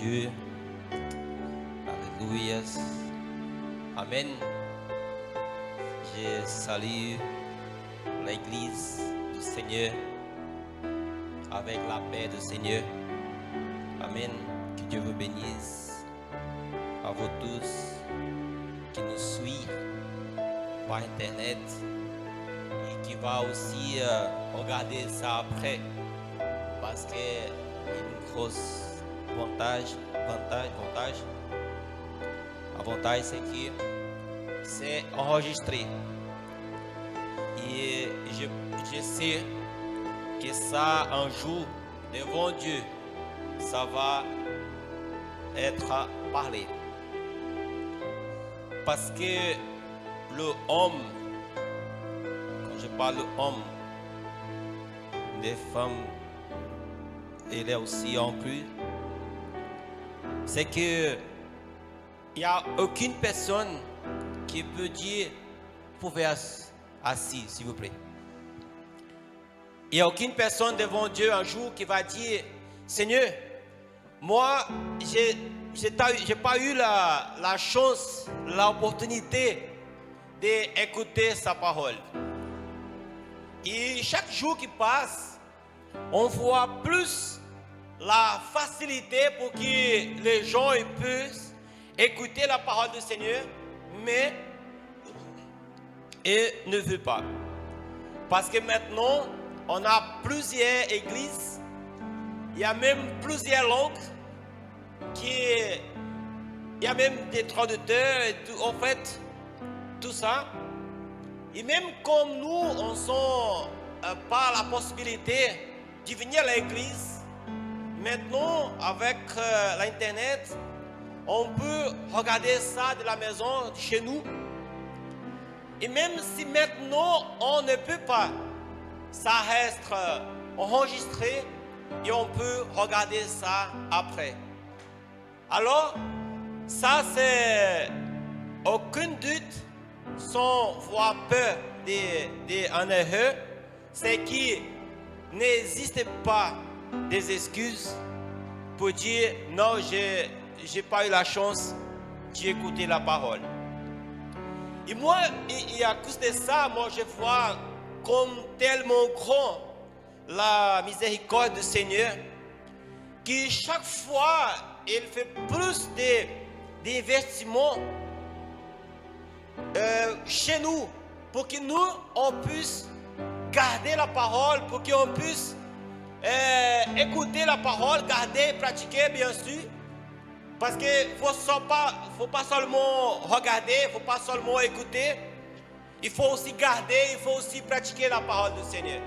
Dieu. Alléluia. Amen. Je salue l'église du Seigneur avec la paix du Seigneur. Amen. Que Dieu vous bénisse. À vous tous qui nous suivent par internet et qui va aussi regarder ça après parce que une grosse avantage c'est que c'est enregistré et je sais que ça un jour devant Dieu ça va être parlé parce que le homme, quand je parle de homme, des femmes, il est aussi inclus, c'est que il n'y a aucune personne qui peut dire, vous pouvez assis, s'il vous plaît. Il n'y a aucune personne devant Dieu un jour qui va dire, Seigneur, moi, j'ai pas eu la chance, l'opportunité d'écouter sa parole. Et chaque jour qui passe, on voit plus la facilité pour que les gens puissent écouter la parole du Seigneur, mais ils ne veulent pas. Parce que maintenant, on a plusieurs églises, il y a même plusieurs langues, il y a même des traducteurs et tout, en fait, tout ça. Et même comme nous, on n'a pas la possibilité de venir à l'église, maintenant, avec l'internet, on peut regarder ça de la maison, de chez nous. Et même si maintenant, on ne peut pas, ça reste enregistré et on peut regarder ça après. Alors, ça c'est aucun doute, sans voir peur en erreur, c'est qu'il n'existe pas des excuses pour dire non, j'ai pas eu la chance d'écouter la parole. Et moi, et à cause de ça, moi je vois comme tellement grand la miséricorde du Seigneur, qui chaque fois il fait plus d'investissements chez nous pour que nous on puisse garder la parole, pour qu'on puisse écouter la parole, garder, pratiquer bien sûr. Parce qu'il ne faut pas seulement regarder, il ne faut pas seulement écouter, il faut aussi garder, il faut aussi pratiquer la parole du Seigneur.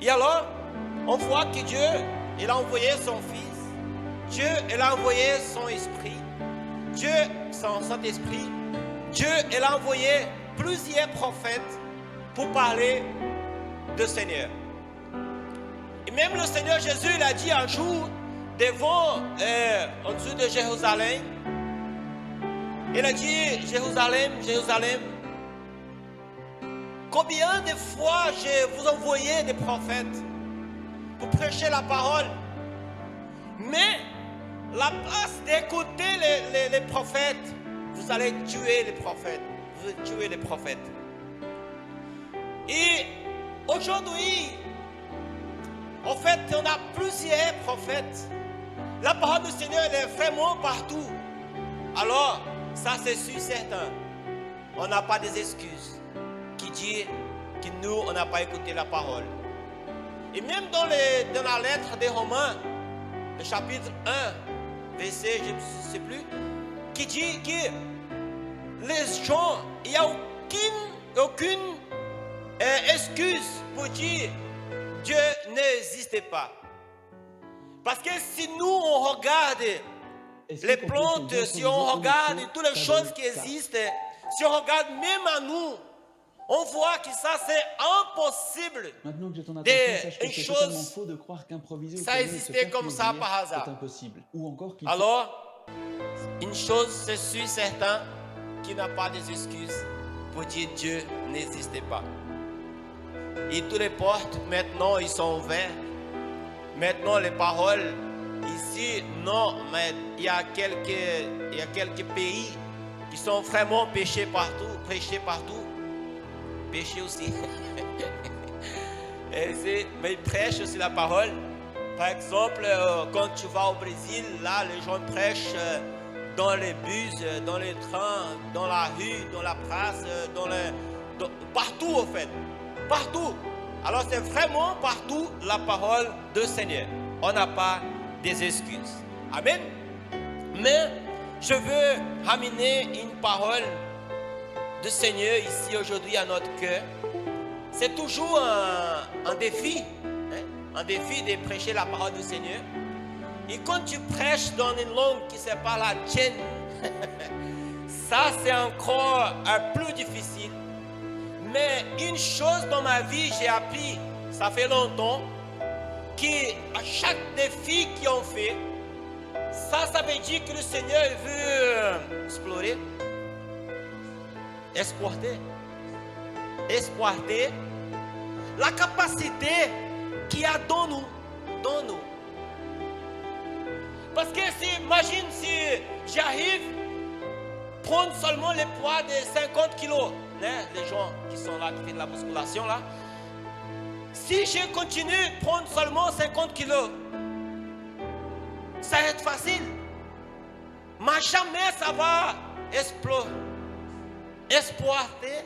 Et alors, on voit que Dieu, il a envoyé son Fils. Dieu, il a envoyé son esprit. Dieu, son Saint-Esprit. Dieu, il a envoyé plusieurs prophètes pour parler du Seigneur. Et même le Seigneur Jésus, il a dit un jour, devant, en dessous de Jérusalem, il a dit, Jérusalem, Jérusalem, combien de fois je vous envoyé des prophètes pour prêcher la parole, mais la place d'écouter les prophètes, vous allez tuer les prophètes. Vous allez tuer les prophètes. Et aujourd'hui, en fait, on a plusieurs prophètes. La parole du Seigneur elle est vraiment partout. Alors, ça c'est sûr certain. On n'a pas des excuses qui disent que nous, on n'a pas écouté la parole. Et même dans la lettre des Romains, le chapitre 1, verset, je ne sais plus, qui dit que les gens, il n'y a aucune excuse pour dire Dieu n'existe pas. Parce que si nous on regarde les plantes, si on regarde toutes les choses qui existent, si on regarde même à nous, on voit que ça c'est impossible. Maintenant que j'ai ton attention, sache que c'est totalement chose, faux de croire qu'improviser ça existait comme ça par hasard. c'est impossible. Ou encore qu'il Alors, une chose c'est sûr certain, qu'il n'y a pas des excuses pour dire Dieu n'existe pas. Et toutes les portes maintenant ils sont ouvertes. Maintenant les paroles Ici, non, mais il y a quelques pays qui sont vraiment prêchés partout. Péché aussi. Mais ils prêchent aussi la parole. Par exemple, quand tu vas au Brésil, là, les gens prêchent dans les bus, dans les trains, dans la rue, dans la place, partout en fait. Partout. Alors c'est vraiment partout la parole du Seigneur. On n'a pas des excuses. Amen. Mais je veux ramener une parole du Seigneur ici aujourd'hui à notre cœur. C'est toujours un défi. Un défi de prêcher la parole du Seigneur. Et quand tu prêches dans une langue qui n'est pas la tienne, ça c'est encore plus difficile. Mais une chose dans ma vie, j'ai appris, ça fait longtemps, qu'à chaque défi qu'on fait, ça veut dire que le Seigneur veut explorer, exploiter la capacité qu'il y a dans nous. Parce que imagine si j'arrive à prendre seulement le poids de 50 kilos, les gens qui sont là, qui font de la musculation là. Si je continue à prendre seulement 50 kilos, ça va être facile. Mais jamais ça va exploiter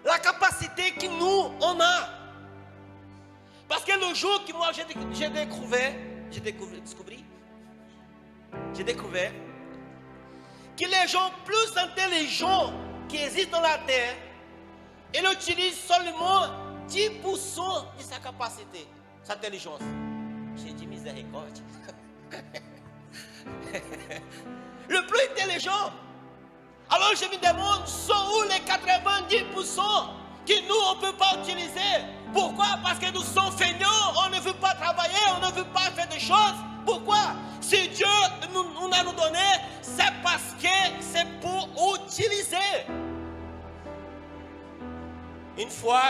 la capacité que nous, on a. Parce que le jour que moi j'ai découvert que les gens plus intelligents qui existent dans la terre, ils utilisent seulement 10% de sa capacité, sa intelligence. J'ai dit miséricorde. Le plus intelligent. Alors je me demande, sont où les 90% que nous, on ne peut pas utiliser? Pourquoi? Parce que nous sommes feignants, on ne veut pas travailler, on ne veut pas faire des choses. Pourquoi? Si Dieu nous a donné, c'est parce que c'est pour utiliser. Une fois,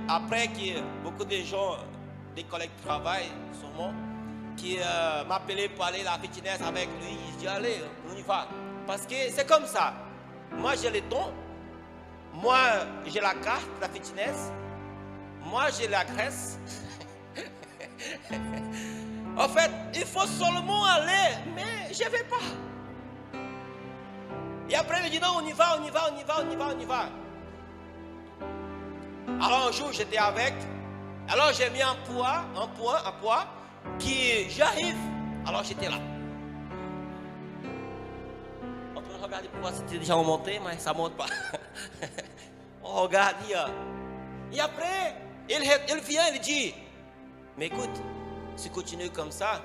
après que beaucoup de gens, des collègues de travail, sûrement, qui m'appelaient pour aller à la fitness avec lui, je dis allez, on y va. Parce que c'est comme ça. Moi, j'ai les dons. Moi, j'ai la carte de la fitness. Moi, j'ai la graisse. En fait, il faut seulement aller, mais je ne vais pas. Et après, il dit non, on y va. Alors, un jour, j'étais avec. Alors, j'ai mis un poids, qui j'arrive. Alors, j'étais là. On regarde pour voir si c'était déjà remonté, mais ça ne monte pas. On regarde. Et après, il vient, il dit, mais écoute, si tu continues comme ça,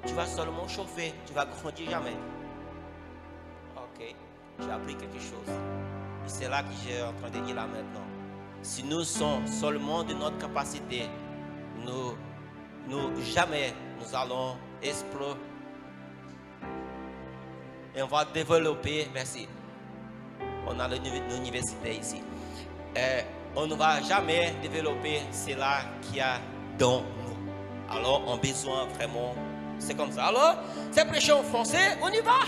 tu vas seulement chauffer, tu vas grandir jamais. Ok, j'ai appris quelque chose. Et c'est là que j'ai en train de dire là maintenant. Si nous sommes seulement de notre capacité, nous jamais nous allons explorer. Et on va développer, merci. On a l'université ici. On ne va jamais développer cela qu'il y a dans nous. Alors, on a besoin vraiment, c'est comme ça. Alors, c'est prêché en français, on y va.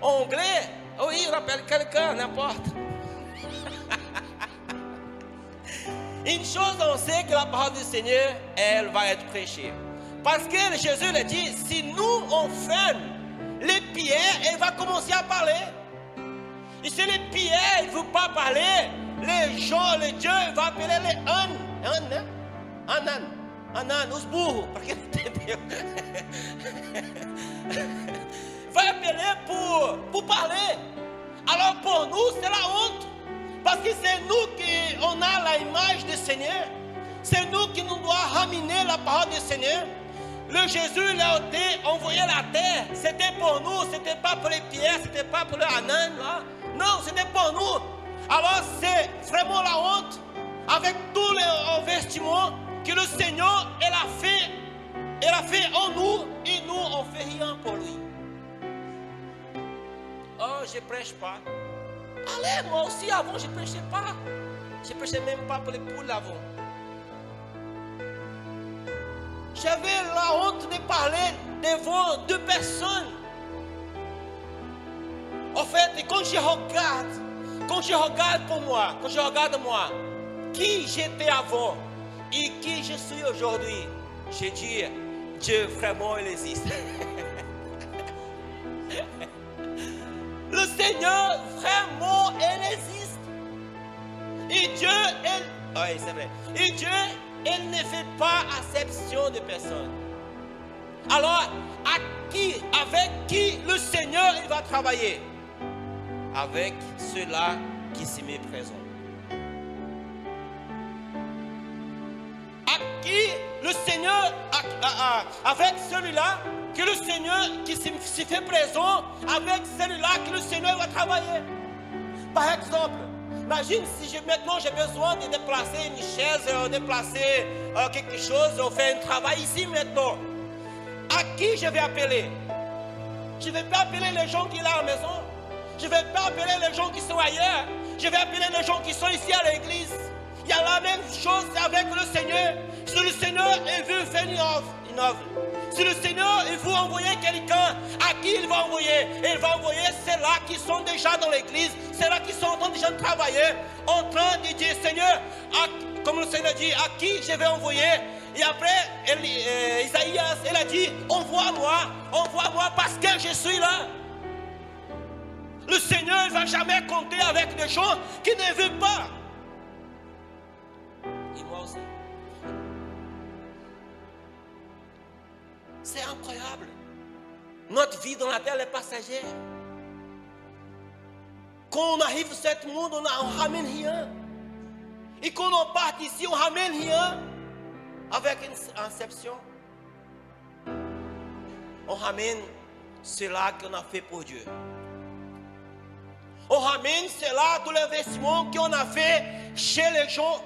En anglais, oui, on appelle quelqu'un, n'importe. Une chose, on sait que la parole du Seigneur, elle va être prêchée. Parce que Jésus le dit, si nous, on ferme les pierres, elle va commencer à parler. Et si les pierres ne veulent pas parler, les gens, les dieux, vont appeler les ânes, os burros, para quem não entendeu. Vai appeler pour parler. Alors pour nous, c'est la honte. Parce que c'est nous qui on a l'image du Seigneur. C'est nous qui nous doit ramener la parole du Seigneur. Le Jésus, il a été envoyé à la terre. C'était pour nous, c'était pas pour les pierres, c'était pas pour les ânes là. Non, c'était pour nous. Alors c'est vraiment la honte avec tous les investissements que le Seigneur il a fait en nous et nous on fait rien pour lui. Oh, je prêche pas. Allez, moi aussi avant je prêchais pas. Je prêchais même pas pour les poules avant. j'avais la honte de parler devant 2 personnes. En fait, quand je regarde pour moi, quand je regarde moi, qui j'étais avant et qui je suis aujourd'hui, je dis, Dieu vraiment il existe. Le Seigneur vraiment il existe. Et Dieu, oui, c'est vrai. Et Dieu, il ne fait pas acception de personne. Alors, avec qui le Seigneur il va travailler? Avec ceux-là qui se met présent. À qui le Seigneur, avec celui-là que le Seigneur qui se fait présent, avec celui-là que le Seigneur va travailler. Par exemple, imagine si maintenant j'ai besoin de déplacer une chaise, déplacer quelque chose, on fait un travail ici maintenant. À qui je vais appeler? Je ne vais pas appeler les gens qui sont à la maison. Je ne vais pas appeler les gens qui sont ailleurs. Je vais appeler les gens qui sont ici à l'église. Il y a la même chose avec le Seigneur. Si le Seigneur veut faire une œuvre, si le Seigneur veut envoyer quelqu'un, à qui il va envoyer? Il va envoyer ceux-là qui sont déjà dans l'église, ceux-là qui sont en train déjà de travailler, en train de dire, Seigneur, comme le Seigneur dit, à qui je vais envoyer? Et après, Isaïas, il a dit, envoie-moi parce que je suis là. Le Seigneur ne va jamais compter avec des gens qui ne veulent pas. Et moi aussi. C'est incroyable. Notre vie dans la terre est passagère. Quand on arrive sur ce monde, on ne ramène rien. Et quand on part ici, on ne ramène rien. Avec une inception. On ramène cela qu'on a fait pour Dieu. On ramène cela de l'investissement qu'on a fait chez les gens.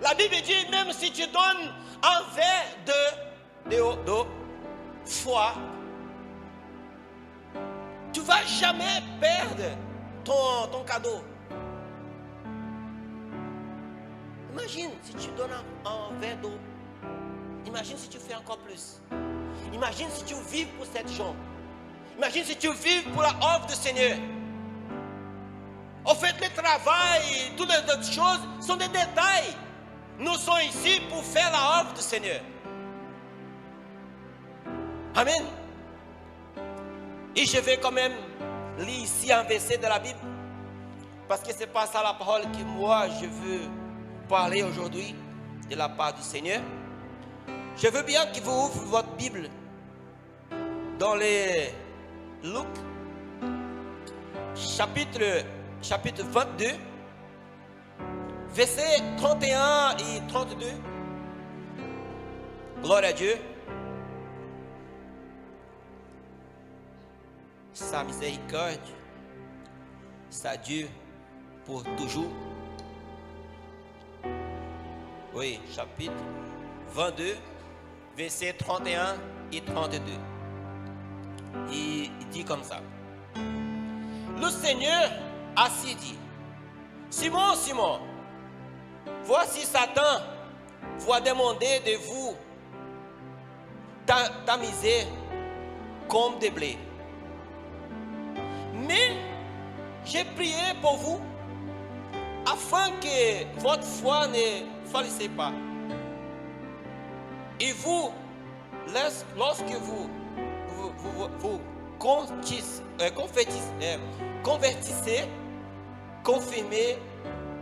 La Bible dit, même si tu donnes un verre d'eau foi, tu ne vas jamais perdre ton cadeau. Imagine si tu donnes un verre d'eau. Imagine si tu fais encore plus. Imagine si tu vis pour cette gens. Imagine si tu vis pour la œuvre du Seigneur. En fait, le travail, toutes les autres choses sont des détails. Nous sommes ici pour faire la œuvre du Seigneur. Amen. Et je vais quand même lire ici un verset de la Bible. Parce que c'est pas ça la parole que moi je veux parler aujourd'hui de la part du Seigneur. Je veux bien que vous ouvrez votre Bible dans les Luc, chapitre 22, versets 31 et 32. Gloire à Dieu. Sa miséricorde, ça dure pour toujours. Oui, chapitre 22, versets 31 et 32. Il dit comme ça. Le Seigneur a ainsi dit, Simon, Simon, voici Satan va demander de vous tamiser comme des blés. Mais j'ai prié pour vous afin que votre foi ne faillisse pas. Et vous, lorsque vous convertissez, confirmez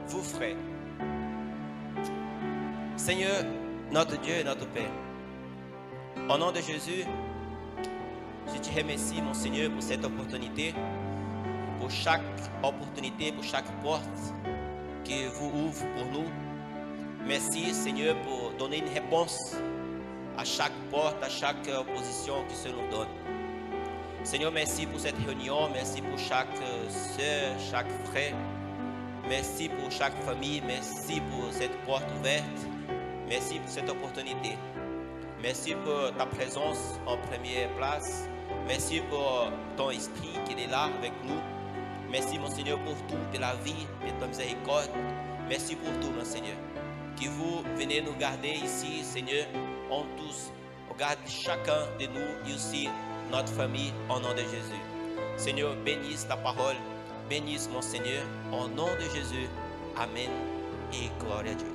vos frères. Seigneur, notre Dieu et notre Père, au nom de Jésus, je te remercie, mon Seigneur, pour cette opportunité, pour chaque opportunité, pour chaque porte que vous ouvrez pour nous. Merci, Seigneur, pour donner une réponse à chaque porte, à chaque opposition que Seigneur nous donne. Seigneur, merci pour cette réunion, merci pour chaque soeur, chaque frère, merci pour chaque famille, merci pour cette porte ouverte, merci pour cette opportunité. Merci pour ta présence en première place. Merci pour ton esprit qui est là avec nous. Merci, mon Seigneur, pour tout de la vie et ta miséricorde. Merci pour tout, mon Seigneur. Que vous venez nous garder ici, Seigneur. on tous. Regarde chacun de nous et aussi notre famille au nom de Jésus. Seigneur, bénisse ta parole. Bénisse mon Seigneur. Au nom de Jésus. Amen. Et gloire à Dieu.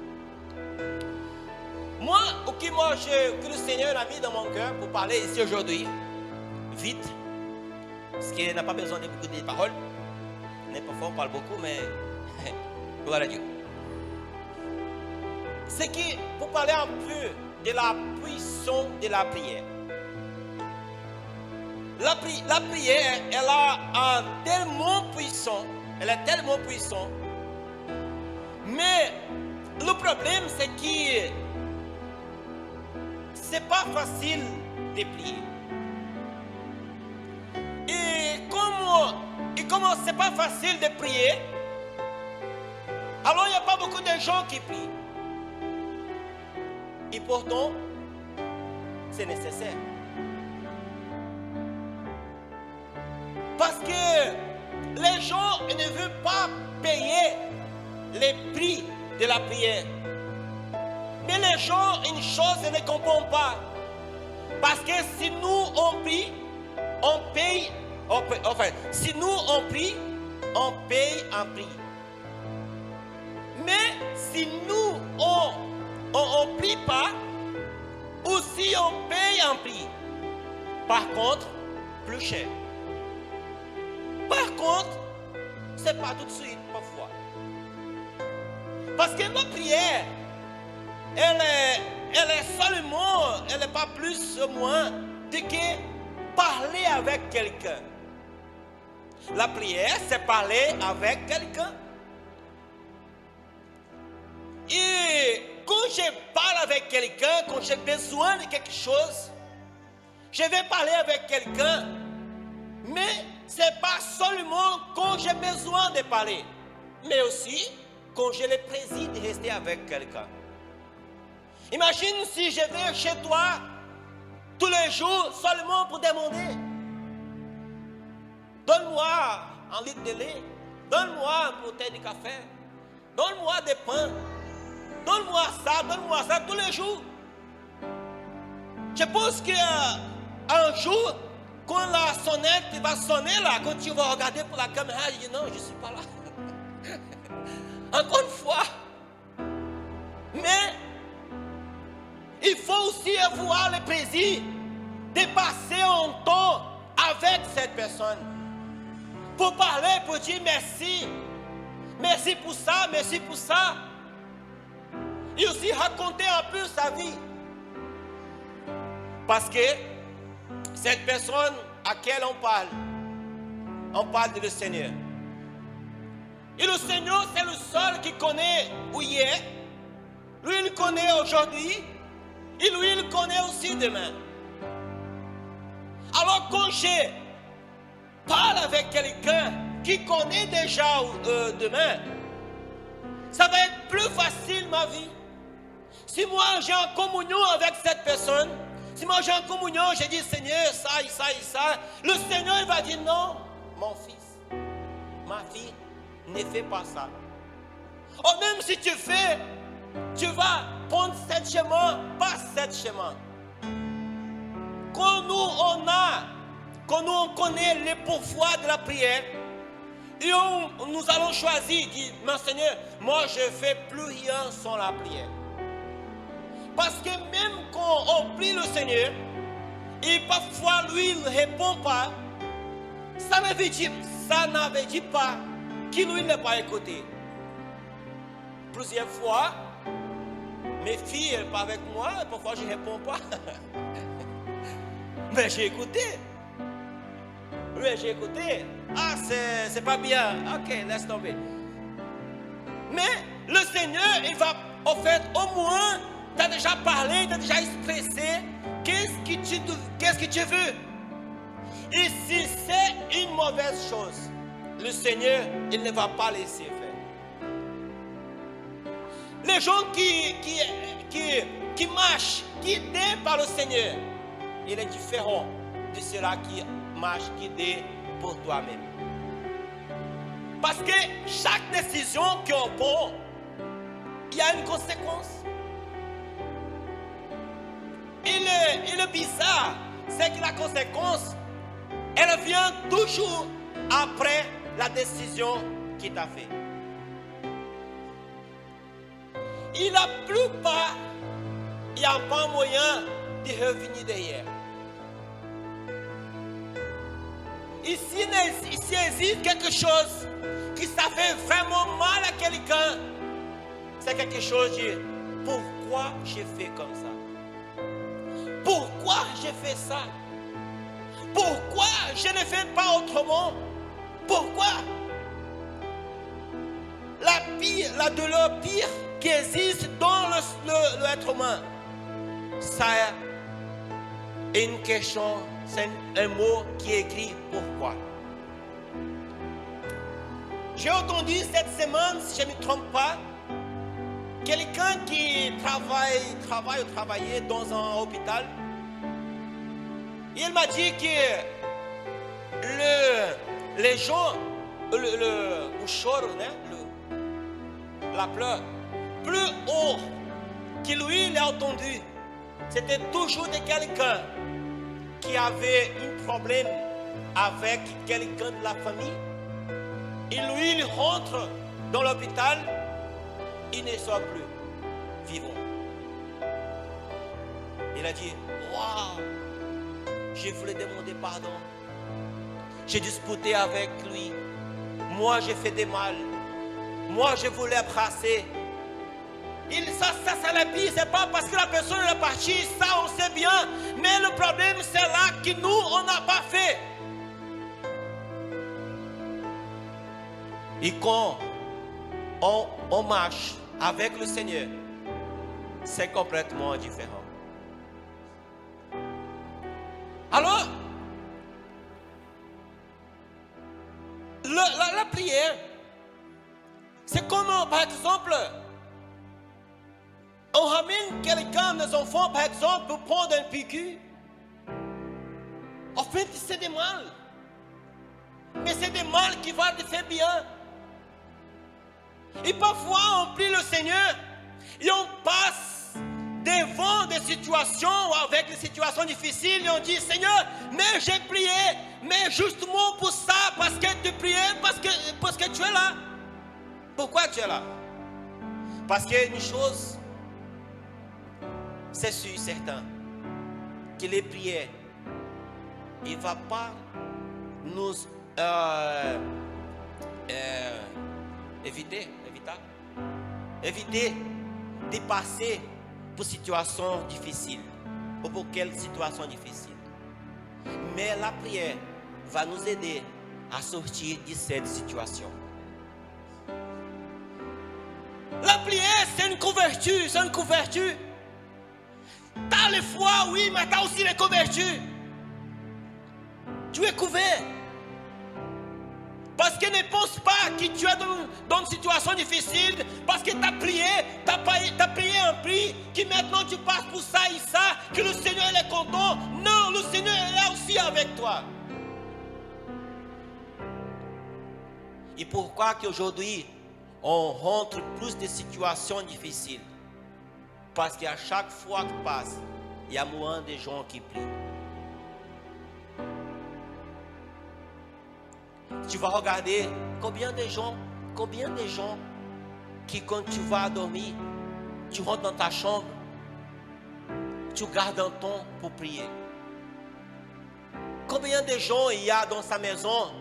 Moi, que le Seigneur a mis dans mon cœur pour parler ici aujourd'hui, vite, parce qu'il n'a pas besoin de beaucoup de paroles. Parfois on parle beaucoup, mais gloire à Dieu. C'est que pour parler un peu de la puissance de la prière. La prière, elle a un tellement puissant, elle est tellement puissante. Mais le problème, c'est que c'est pas facile de prier. Et comme c'est pas facile de prier, alors il n'y a pas beaucoup de gens qui prient. Et pourtant, c'est nécessaire. Parce que les gens ne veulent pas payer les prix de la prière. Mais les gens, une chose, ils ne comprennent pas. Parce que si nous on prie, on paye. Enfin, si nous on prie, on paye un prix. Mais si nous on prie pas, aussi on paye un prix. Par contre, plus cher. Par contre, c'est pas tout de suite parfois. Parce que notre prière, elle est seulement, elle n'est pas plus ou moins de que parler avec quelqu'un. La prière, c'est parler avec quelqu'un. Et quand je parle avec quelqu'un, quand j'ai besoin de quelque chose, je vais parler avec quelqu'un. Mais ce n'est pas seulement quand j'ai besoin de parler, mais aussi quand j'ai le plaisir de rester avec quelqu'un. Imagine si je vais chez toi tous les jours seulement pour demander. Donne-moi un litre de lait. Donne-moi une bouteille de café. Donne-moi des pains. Donne-moi ça tous les jours. Je pense qu'un jour, quand la sonnette va sonner là, quand tu vas regarder pour la caméra, je dis non, je ne suis pas là. Encore une fois. Mais il faut aussi avoir le plaisir de passer un temps avec cette personne. Pour parler, pour dire merci. Merci pour ça, merci pour ça. Et aussi raconter un peu sa vie. Parce que cette personne à laquelle on parle de le Seigneur. Et le Seigneur, c'est le seul qui connaît où il est. Lui, il connaît aujourd'hui. Et lui, il connaît aussi demain. Alors quand je parle avec quelqu'un qui connaît déjà demain, ça va être plus facile ma vie. Si moi j'ai en communion avec cette personne, si moi j'ai en communion, je dis Seigneur, ça et ça et ça, le Seigneur il va dire non, mon fils, ma fille, ne fais pas ça. Ou même si tu fais, tu vas prendre cet chemin, pas cet chemin. Quand nous on connaît les pouvoirs de la prière, et nous allons choisir, dire, mon Seigneur, moi je ne fais plus rien sans la prière. Parce que même quand on prie le Seigneur, et parfois lui il ne répond pas, ça n'avait dit pas qu'il lui n'a pas écouté. Plusieurs fois, mes filles elles parlent avec moi, et parfois je ne réponds pas. Mais j'ai écouté. Oui, j'ai écouté. Ah, c'est pas bien. Ok, laisse tomber. Mais le Seigneur, il va, en fait, au moins, tu as déjà parlé, tu as déjà expressé qu'est-ce que tu veux. Et si c'est une mauvaise chose, le Seigneur, il ne va pas laisser faire. Les gens qui marchent, guidés par le Seigneur, il est différent de ceux-là qui marchent guidés pour toi-même. Parce que chaque décision qu'on prend, il y a une conséquence. le bizarre, c'est que la conséquence, elle vient toujours après la décision qu'il t'a fait. Il n'a plus pas, il n'y a pas moyen de revenir derrière. Ici existe quelque chose qui ça fait vraiment mal à quelqu'un. C'est quelque chose de pourquoi j'ai fait comme ça? Pourquoi j'ai fait ça? Pourquoi je ne fais pas autrement? Pourquoi? La douleur pire qui existe dans l'être humain, ça est une question, c'est un mot qui est écrit pourquoi. J'ai entendu cette semaine, si je ne me trompe pas, quelqu'un qui travaillait dans un hôpital. Il m'a dit que les gens, le choro, la pleure, plus haut que lui il a entendu, c'était toujours de quelqu'un qui avait un problème avec quelqu'un de la famille. Et lui, il rentre dans l'hôpital, il ne sort plus vivant. Il a dit, waouh, je voulais demander pardon. J'ai disputé avec lui. Moi, j'ai fait des mal. Moi, je voulais brasser. Ça l'a pire, c'est pas parce que la personne est partie, ça on sait bien. Mais le problème, c'est là que nous, on n'a pas fait. Et quand on marche avec le Seigneur, c'est complètement différent. Alors, la prière, c'est comme, par exemple, on ramène quelqu'un, des enfants, par exemple, pour prendre un piqûre. En fait, c'est des mal. Mais c'est des mal qui vont te faire bien. Et parfois, on prie le Seigneur et on passe devant des situations, avec des situations difficiles, et on dit, Seigneur, mais j'ai prié, mais justement pour ça, parce que tu priais, parce que tu es là. Pourquoi tu es là? Parce qu'il y a une chose, c'est sûr, certain, que les prières, il ne va pas nous éviter de passer pour situations difficiles ou pour quelle situation difficile. Mais la prière va nous aider à sortir de cette situation. La prière, c'est une couverture, Tu as les foi, oui, mais tu as aussi les couvertures. Tu es couvert. Parce que ne pense pas que tu es dans une situation difficile, parce que tu as prié, un prix, que maintenant tu passes pour ça et ça, que le Seigneur est content. Non, le Seigneur est là aussi avec toi. Et pourquoi qu'aujourd'hui, on rentre plus de situations difficiles? Parce qu'à chaque fois que passe, il y a moins de gens qui prient. Tu vas regarder combien de gens qui quand tu vas dormir, tu rentres dans ta chambre, tu gardes un temps pour prier. Combien de gens il y a dans sa maison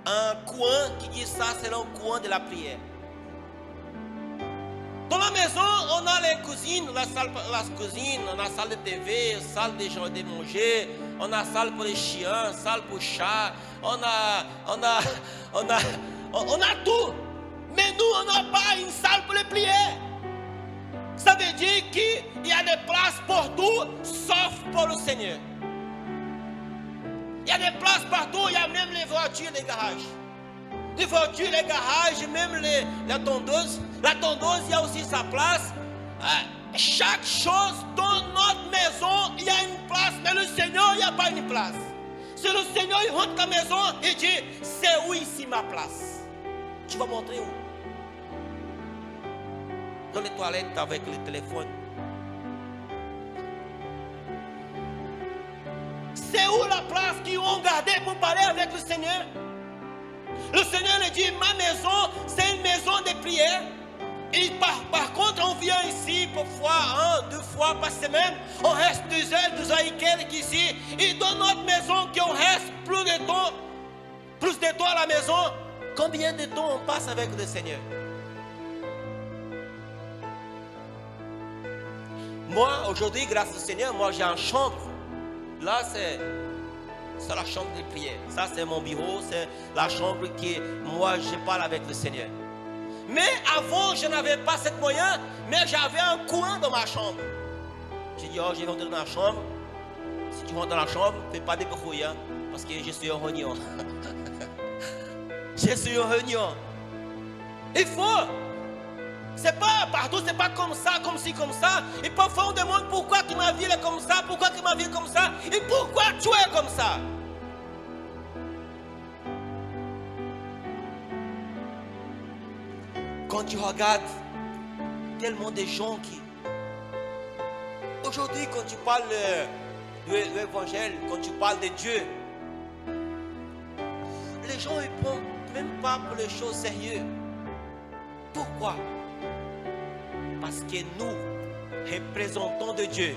un coin qui dit ça, c'est le coin de la prière. Dans la maison, on a les cuisines, la cuisine, on a la salle de TV, la salle de manger, on a la salle pour les chiens, salle pour les chats, on a tout. Mais nous, on n'a pas une salle pour les prières. Ça veut dire qu'il y a des places pour tout, sauf pour le Seigneur. Il y a des places partout, il y a même les voitures, les garages. Les voitures, les garages, même la tondeuse. La tondeuse, il y a aussi sa place. Chaque chose dans notre maison, il y a une place. Mais le Seigneur, il n'y a pas une place. C'est le Seigneur, il rentre dans la maison et dit, c'est où ici ma place? Tu vas montrer où? Dans les toilettes avec le téléphone. c'est où la place qu'ils ont gardée pour parler avec le Seigneur? Le Seigneur lui dit, ma maison, c'est une maison de prière. Et par contre, on vient ici parfois, 2 fois par semaine. On reste 2 heures et quelques ici. Et dans notre maison, qu'on reste plus de temps à la maison. Combien de temps on passe avec le Seigneur? Moi, aujourd'hui, grâce au Seigneur, moi j'ai une chambre. Là, c'est la chambre de prière. Ça, c'est mon bureau. C'est la chambre qui, moi, je parle avec le Seigneur. Mais avant, je n'avais pas ce moyen, mais j'avais un coin dans ma chambre. J'ai dit, oh, je vais rentrer dans la chambre. Si tu rentres dans la chambre, fais pas de bruit, hein, parce que je suis en réunion. Je suis en réunion. Il faut. C'est pas partout, c'est pas comme ça, comme ci, comme ça. Et parfois on demande pourquoi que ma vie est comme ça, pourquoi que ma vie est comme ça, et pourquoi tu es comme ça. Quand tu regardes tellement de gens qui... Aujourd'hui, quand tu parles de l'évangile, quand tu parles de Dieu, les gens ne prennent même pas pour les choses sérieuses. Pourquoi? Parce que nous, représentants de Dieu,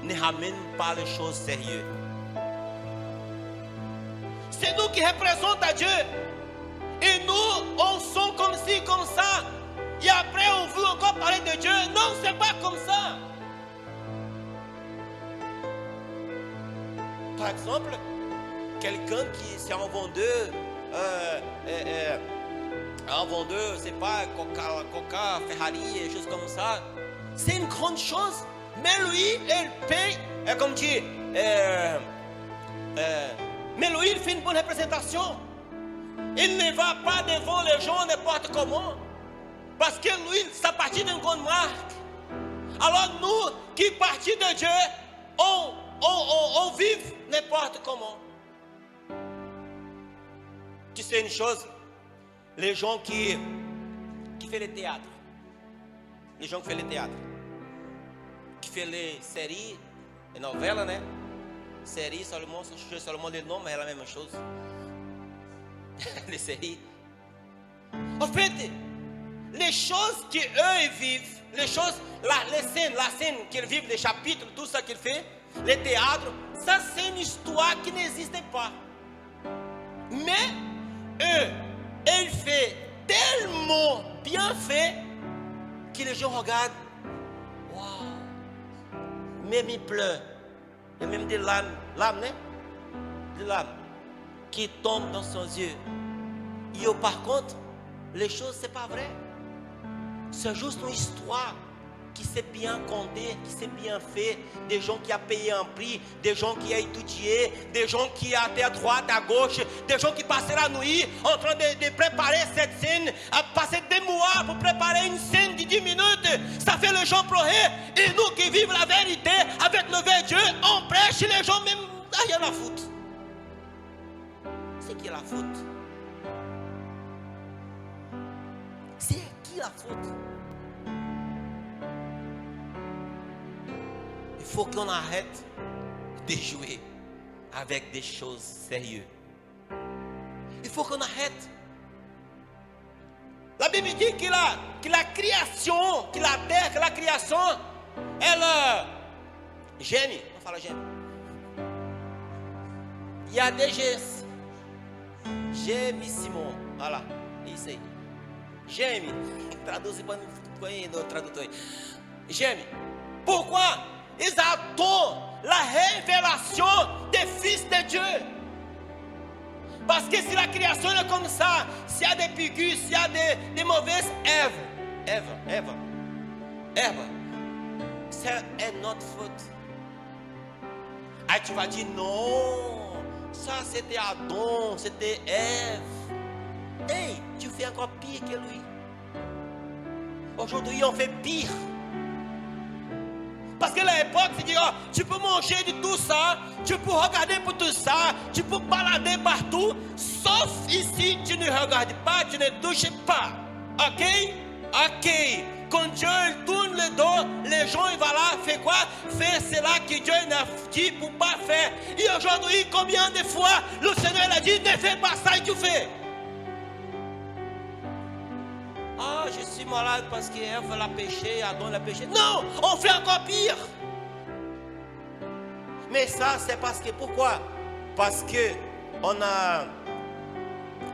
ne ramènent pas les choses sérieuses. C'est nous qui représentons à Dieu. Et nous, on sont comme ci, comme ça. Et après, on veut encore parler de Dieu. Non, c'est pas comme ça. Par exemple, quelqu'un qui c'est un vendeur, c'est pas Coca, Ferrari, et choses comme ça. C'est une grande chose. Mais lui, il paye, comme dit, mais lui, il fait une bonne représentation. Il ne va pas devant les gens n'importe comment. Parce que lui, ça partit d'une grande marque. Alors nous, qui partis de Dieu, on vit n'importe comment. Tu sais une chose, les gens qui font le théâtre, les gens qui font le théâtre, qui font les séries, les novelas, né? Séries, seulement le nom, mais c'est la même chose. Les séries. En fait, les choses qu'eux vivent, les choses, la scène qu'ils vivent, les chapitres, tout ça qu'ils font, les théâtres, ça c'est une histoire qui n'existe pas. Mais eux, ils font tellement bien fait que les gens regardent. Waouh! Même ils pleurent. Il y a même des larmes, des larmes qui tombent dans son yeux. Et par contre, les choses, c'est pas vrai. C'est juste une histoire qui s'est bien contée, qui s'est bien fait. Des gens qui ont payé un prix, des gens qui ont étudié, des gens qui étaient à droite, à gauche, des gens qui passaient la nuit en train de préparer cette scène, à passer des mois pour préparer une scène de 10 minutes. Ça fait les gens pleurer. Et nous qui vivons la vérité avec le vrai Dieu, on prêche les gens même. Ah, il y a la faute. C'est qui la faute? C'est qui la faute? Il faut qu'on arrête de jouer avec des choses sérieuses. Il faut qu'on arrête. La Bible dit que la création, que la terre, que la création, elle gêne. On fala gêne. Il y a des gestes. Gemissimo. Voilà. Isso aí. Geme. Traduz para o tradutor. Geme. Pourquoi? Ils attendent la révélation des fils de Dieu. Parce que si la création est comme ça, s'il y a des piqûres, s'il y a des mauvaises Ève, c'est notre faute. Aí tu vas dire non, ça c'était Adam, c'était Ève. Hey, tu fais encore pire que lui. Aujourd'hui, on fait pire. Parce que l'époque, c'est dire, oh, tu peux manger de tout ça, tu peux regarder pour tout ça, tu peux balader partout, sauf ici, tu ne regardes pas, tu ne touches pas. Ok? Ok. Quand Dieu tourne le dos, les gens ils vont là, faire quoi? Faire cela que Dieu n'a dit pour pas faire. Et aujourd'hui, combien de fois le Seigneur a dit, ne fais pas ça et tu fais? Ah, je suis malade parce qu'elle veut la pécher, Adam la péché. Non, on fait encore pire. Mais ça, c'est parce que, pourquoi? Parce que on a,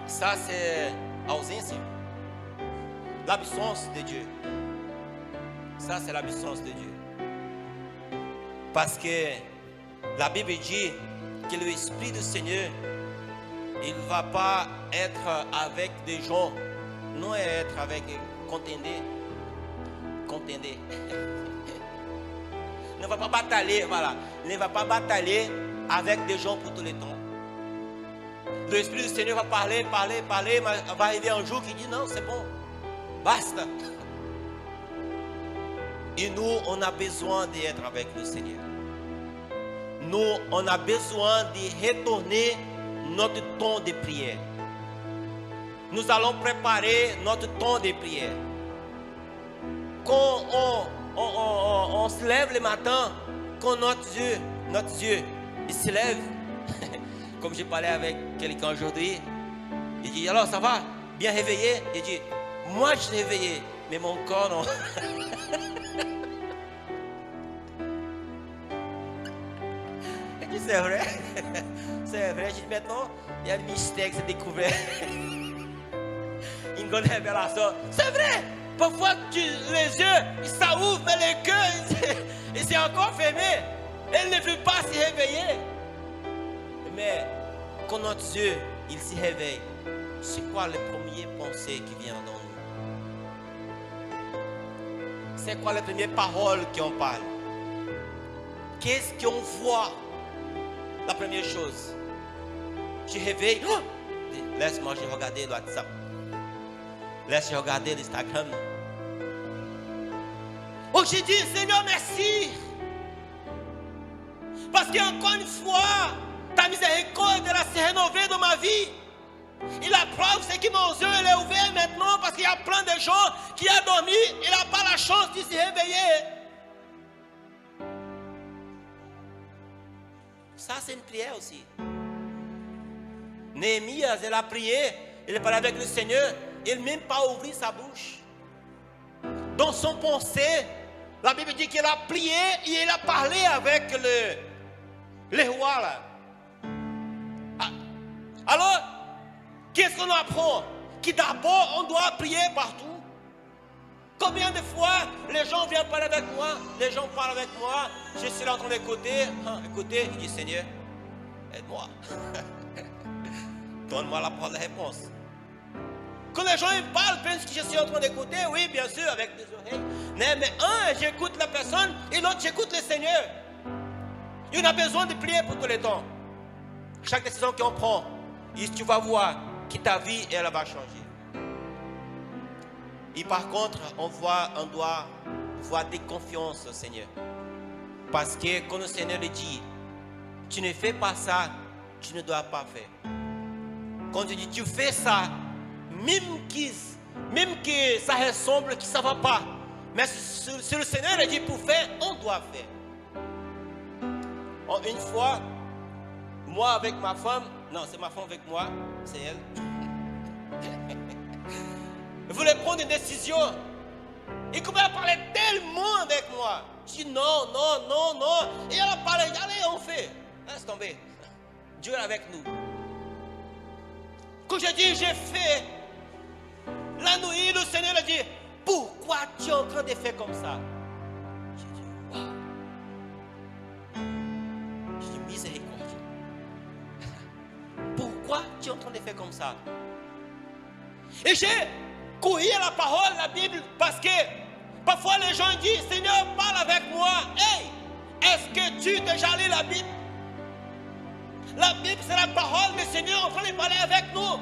ça c'est ausência, l'absence de Dieu. Ça c'est l'absence de Dieu. Parce que la Bible dit que l'Esprit du Seigneur, il ne va pas être avec des gens, non être avec contender. Ne va pas batailler, voilà. Ne va pas batailler avec des gens pour tous les temps. L'Esprit du Seigneur va parler, mais va arriver un jour qui dit non, c'est bon, basta. Et nous, on a besoin d'être avec le Seigneur. Nous, on a besoin de retourner notre temps de prière. Nous allons préparer notre temps de prière. Quand on se lève le matin, quand notre Dieu, il se lève. Comme j'ai parlé avec quelqu'un aujourd'hui, il dit, alors ça va? Bien réveillé? Il dit, moi je suis réveillé, mais mon corps non. Il dit, c'est vrai? C'est vrai, je dis, maintenant, il y a un mystère qui s'est découvert. Une grande révélation. C'est vrai! Parfois, les yeux, ça ouvre, mais le cœur, il s'est encore fermé. Elle ne veut pas se réveiller. Mais quand notre Dieu, il se réveille, c'est quoi les premières pensées qui viennent dans nous? C'est quoi les premières paroles qu'on parle? Qu'est-ce qu'on voit? La première chose. Je réveille. Oh! Laisse-moi, je regarder le WhatsApp. Laisse-moi regarder l'Instagram. Oh, j'ai dit, Seigneur, merci. Parce qu'encore une fois, ta miséricorde s'est rénovée dans ma vie. Et la preuve, c'est que mon yeux est ouvert maintenant parce qu'il y a plein de gens qui ont dormi et n'ont pas la chance de se réveiller. Ça, c'est une prière aussi. Néhémie, elle a prié, il a parlé avec le Seigneur, il n'a même pas ouvert sa bouche. Dans son pensée, la Bible dit qu'il a prié et il a parlé avec le roi là. Alors, qu'est-ce qu'on apprend? Que d'abord, on doit prier partout. Combien de fois les gens viennent parler avec moi? Les gens parlent avec moi. Je suis là en train d'écouter. Écoutez, je dis, Seigneur, aide-moi. Donne-moi la parole de réponse. Quand les gens ils parlent, pensent que je suis en train d'écouter. Oui, bien sûr, avec des oreilles. Mais j'écoute la personne et l'autre, j'écoute le Seigneur. Il a besoin de prier pour tous les temps. Chaque décision qu'on prend, tu vas voir que ta vie, elle va changer. Et par contre, on doit avoir des confiances au Seigneur. Parce que quand le Seigneur le dit, tu ne fais pas ça, tu ne dois pas faire. Quand tu dis, tu fais ça, même que ça ressemble, que ça ne va pas. Mais si le Seigneur a dit pour faire, on doit faire. Une fois, moi avec ma femme, non, c'est ma femme avec moi, c'est elle. Je voulais prendre une décision. Il commence à parler tellement avec moi. Je dis non. Et elle a parlé, allez, on fait. Laisse tomber. Dieu est avec nous. Quand je dis j'ai fait, la nuit, le Seigneur a dit, pourquoi tu es en train de faire comme ça? Je dis, waouh. Je dis, miséricorde. Pourquoi tu es en train de faire comme ça? Et j'ai couru à la parole, la Bible, parce que parfois les gens disent, Seigneur, parle avec moi. Hey, est-ce que tu as déjà lu la Bible? La Bible, c'est la parole du Seigneur en train de parler avec nous.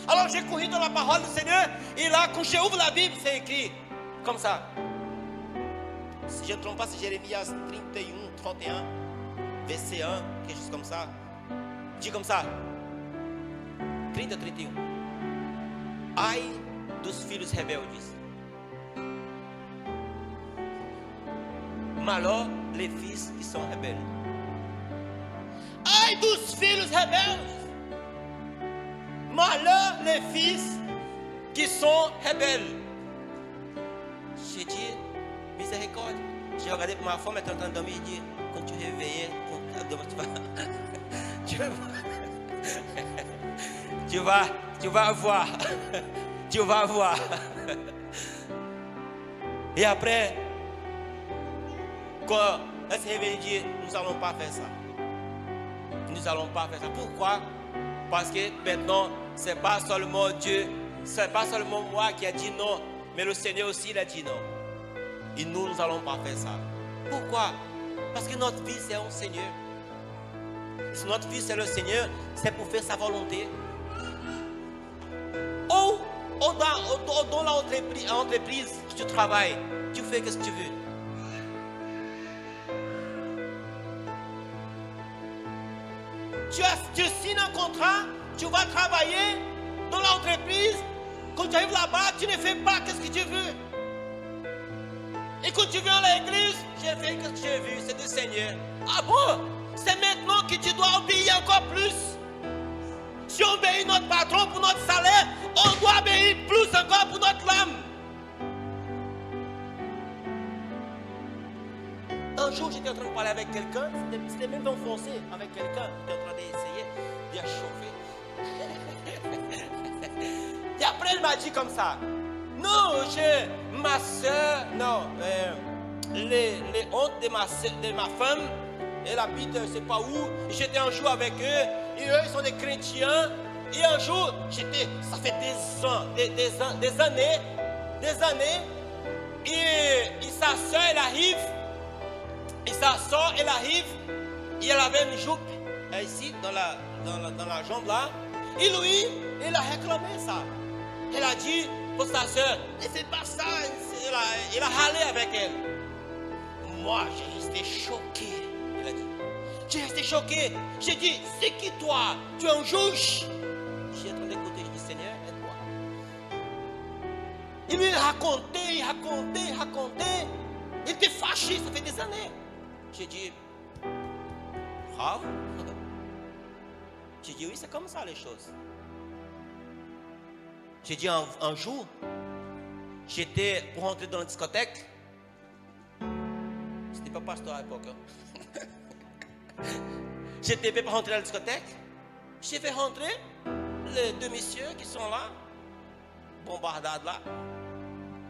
Alors j'ai couru dans la parole du Seigneur, et là, quand j'ouvre la Bible, c'est écrit comme ça. Si je ne me trompe pas, c'est Jérémie 31, verset 1, quelque chose comme ça. Dis comme ça. 30, 31. Ai dos filhos rebeldes, malheur les fils qui sont rebelles. Ai dos filhos rebeldes. Malheur les fils qui sont rebelles. J'ai dit, miséricorde. J'ai regardé pour ma femme, elle est en train de dormir. J'ai dit, quand tu es réveillé, tu vas voir. Tu vas voir. Et après, quand elle s'est réveillée, elle dit, nous n'allons pas faire ça. Nous n'allons pas faire ça. Pourquoi? Parce que maintenant, ce n'est pas seulement Dieu, ce n'est pas seulement moi qui a dit non, mais le Seigneur aussi il a dit non. Et nous n'allons pas faire ça. Pourquoi? Parce que notre vie c'est un Seigneur. Si notre vie c'est le Seigneur, c'est pour faire sa volonté. Ou dans l'entreprise que tu travailles, tu fais ce que tu veux. Tu signes un contrat, tu vas travailler dans l'entreprise. Quand tu arrives là-bas, tu ne fais pas ce que tu veux. Et quand tu viens à l'église, j'ai fait ce que j'ai vu, c'est du Seigneur. Ah bon? C'est maintenant que tu dois obéir encore plus. Si on obéit notre patron pour notre salaire, on doit obéir plus encore pour notre âme. Un jour, j'étais en train de parler avec quelqu'un, c'était même enfoncé avec quelqu'un, j'étais en train d'essayer de chauffer. Et après, elle m'a dit comme ça, non, ma soeur, non, les hontes de ma femme, elle habite, je ne sais pas où, j'étais un jour avec eux, et eux, ils sont des chrétiens, et un jour, ça fait des années, et sa soeur, elle arrive, et sa soeur, elle arrive, et elle avait une jupe ici, dans la jambe là. Et lui, il a réclamé ça. Elle a dit pour sa soeur, ne fais pas ça. Il a râlé avec elle. Moi, j'ai resté choqué. Il a dit, j'ai resté choqué. J'ai dit, c'est qui toi? Tu es un juge. J'ai en train d'écouter, je dis, Seigneur, aide-moi. Il lui racontait. Il était fâché, ça fait des années. J'ai dit, bravo. J'ai dit, oui, c'est comme ça les choses. J'ai dit, un jour, j'étais pour rentrer dans la discothèque. C'était pas pasteur à l'époque. Hein. J'étais pour rentrer dans la discothèque. J'ai fait rentrer les deux messieurs qui sont là, bombardades là.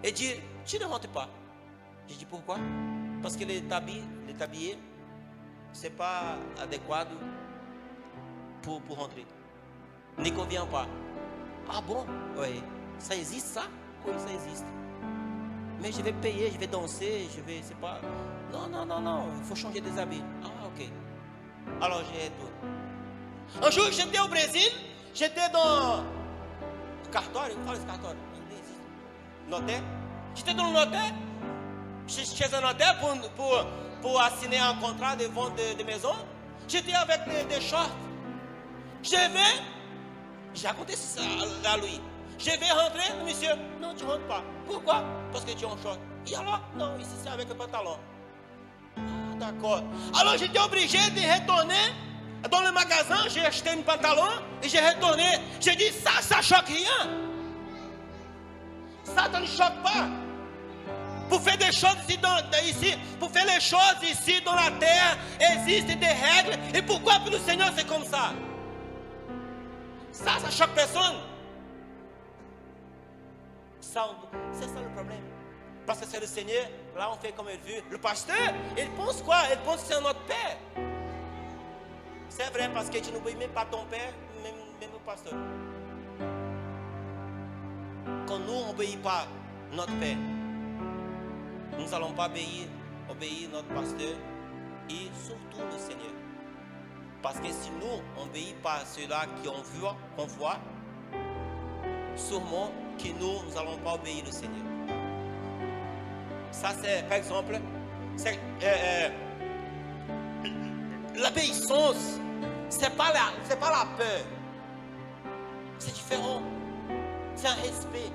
Et dit, tu ne rentres pas. J'ai dit, pourquoi? Parce que les tabliers, ce n'est pas adéquat pour rentrer. Ne convient pas. Ah bon? Oui. Ça existe ça? Oui, ça existe. Mais je vais payer, je vais danser, c'est pas... Non, il faut changer des habits. Ah, ok. Alors j'ai tout. Un jour, j'étais au Brésil, j'étais dans le cartório, il fala esse cartório. Notaire. J'étais dans le notaire. Chez un notaire pour signer un contrat de vente de maison. J'étais avec des shorts. J'ai raconté ça à lui. Je vais rentrer, monsieur. Non, tu ne rentres pas. Pourquoi? Parce que tu es en short. Et alors? Non, ici c'est avec un pantalon. Ah, d'accord. Alors j'étais obligé de retourner dans le magasin. J'ai acheté un pantalon et j'ai retourné. J'ai dit, ça choque rien. Ça ne choque pas. Pour faire des choses ici, pour faire les choses ici dans la terre, existent des règles. Et pourquoi pour le Seigneur c'est comme ça? Ça choque personne. C'est ça le problème. Parce que c'est le Seigneur, là on fait comme il veut. Le pasteur, il pense quoi? Il pense que c'est notre père. C'est vrai parce que tu n'oublies même pas ton père, même le pasteur. Quand nous n'obéissons pas notre père, nous n'allons pas obéir notre pasteur et surtout le Seigneur. Parce que si nous n'obéissons pas à ceux-là qu'on voit, sûrement que nous n'allons pas obéir le Seigneur. Ça c'est, par exemple, l'obéissance, c'est pas la peur. C'est différent. C'est un respect.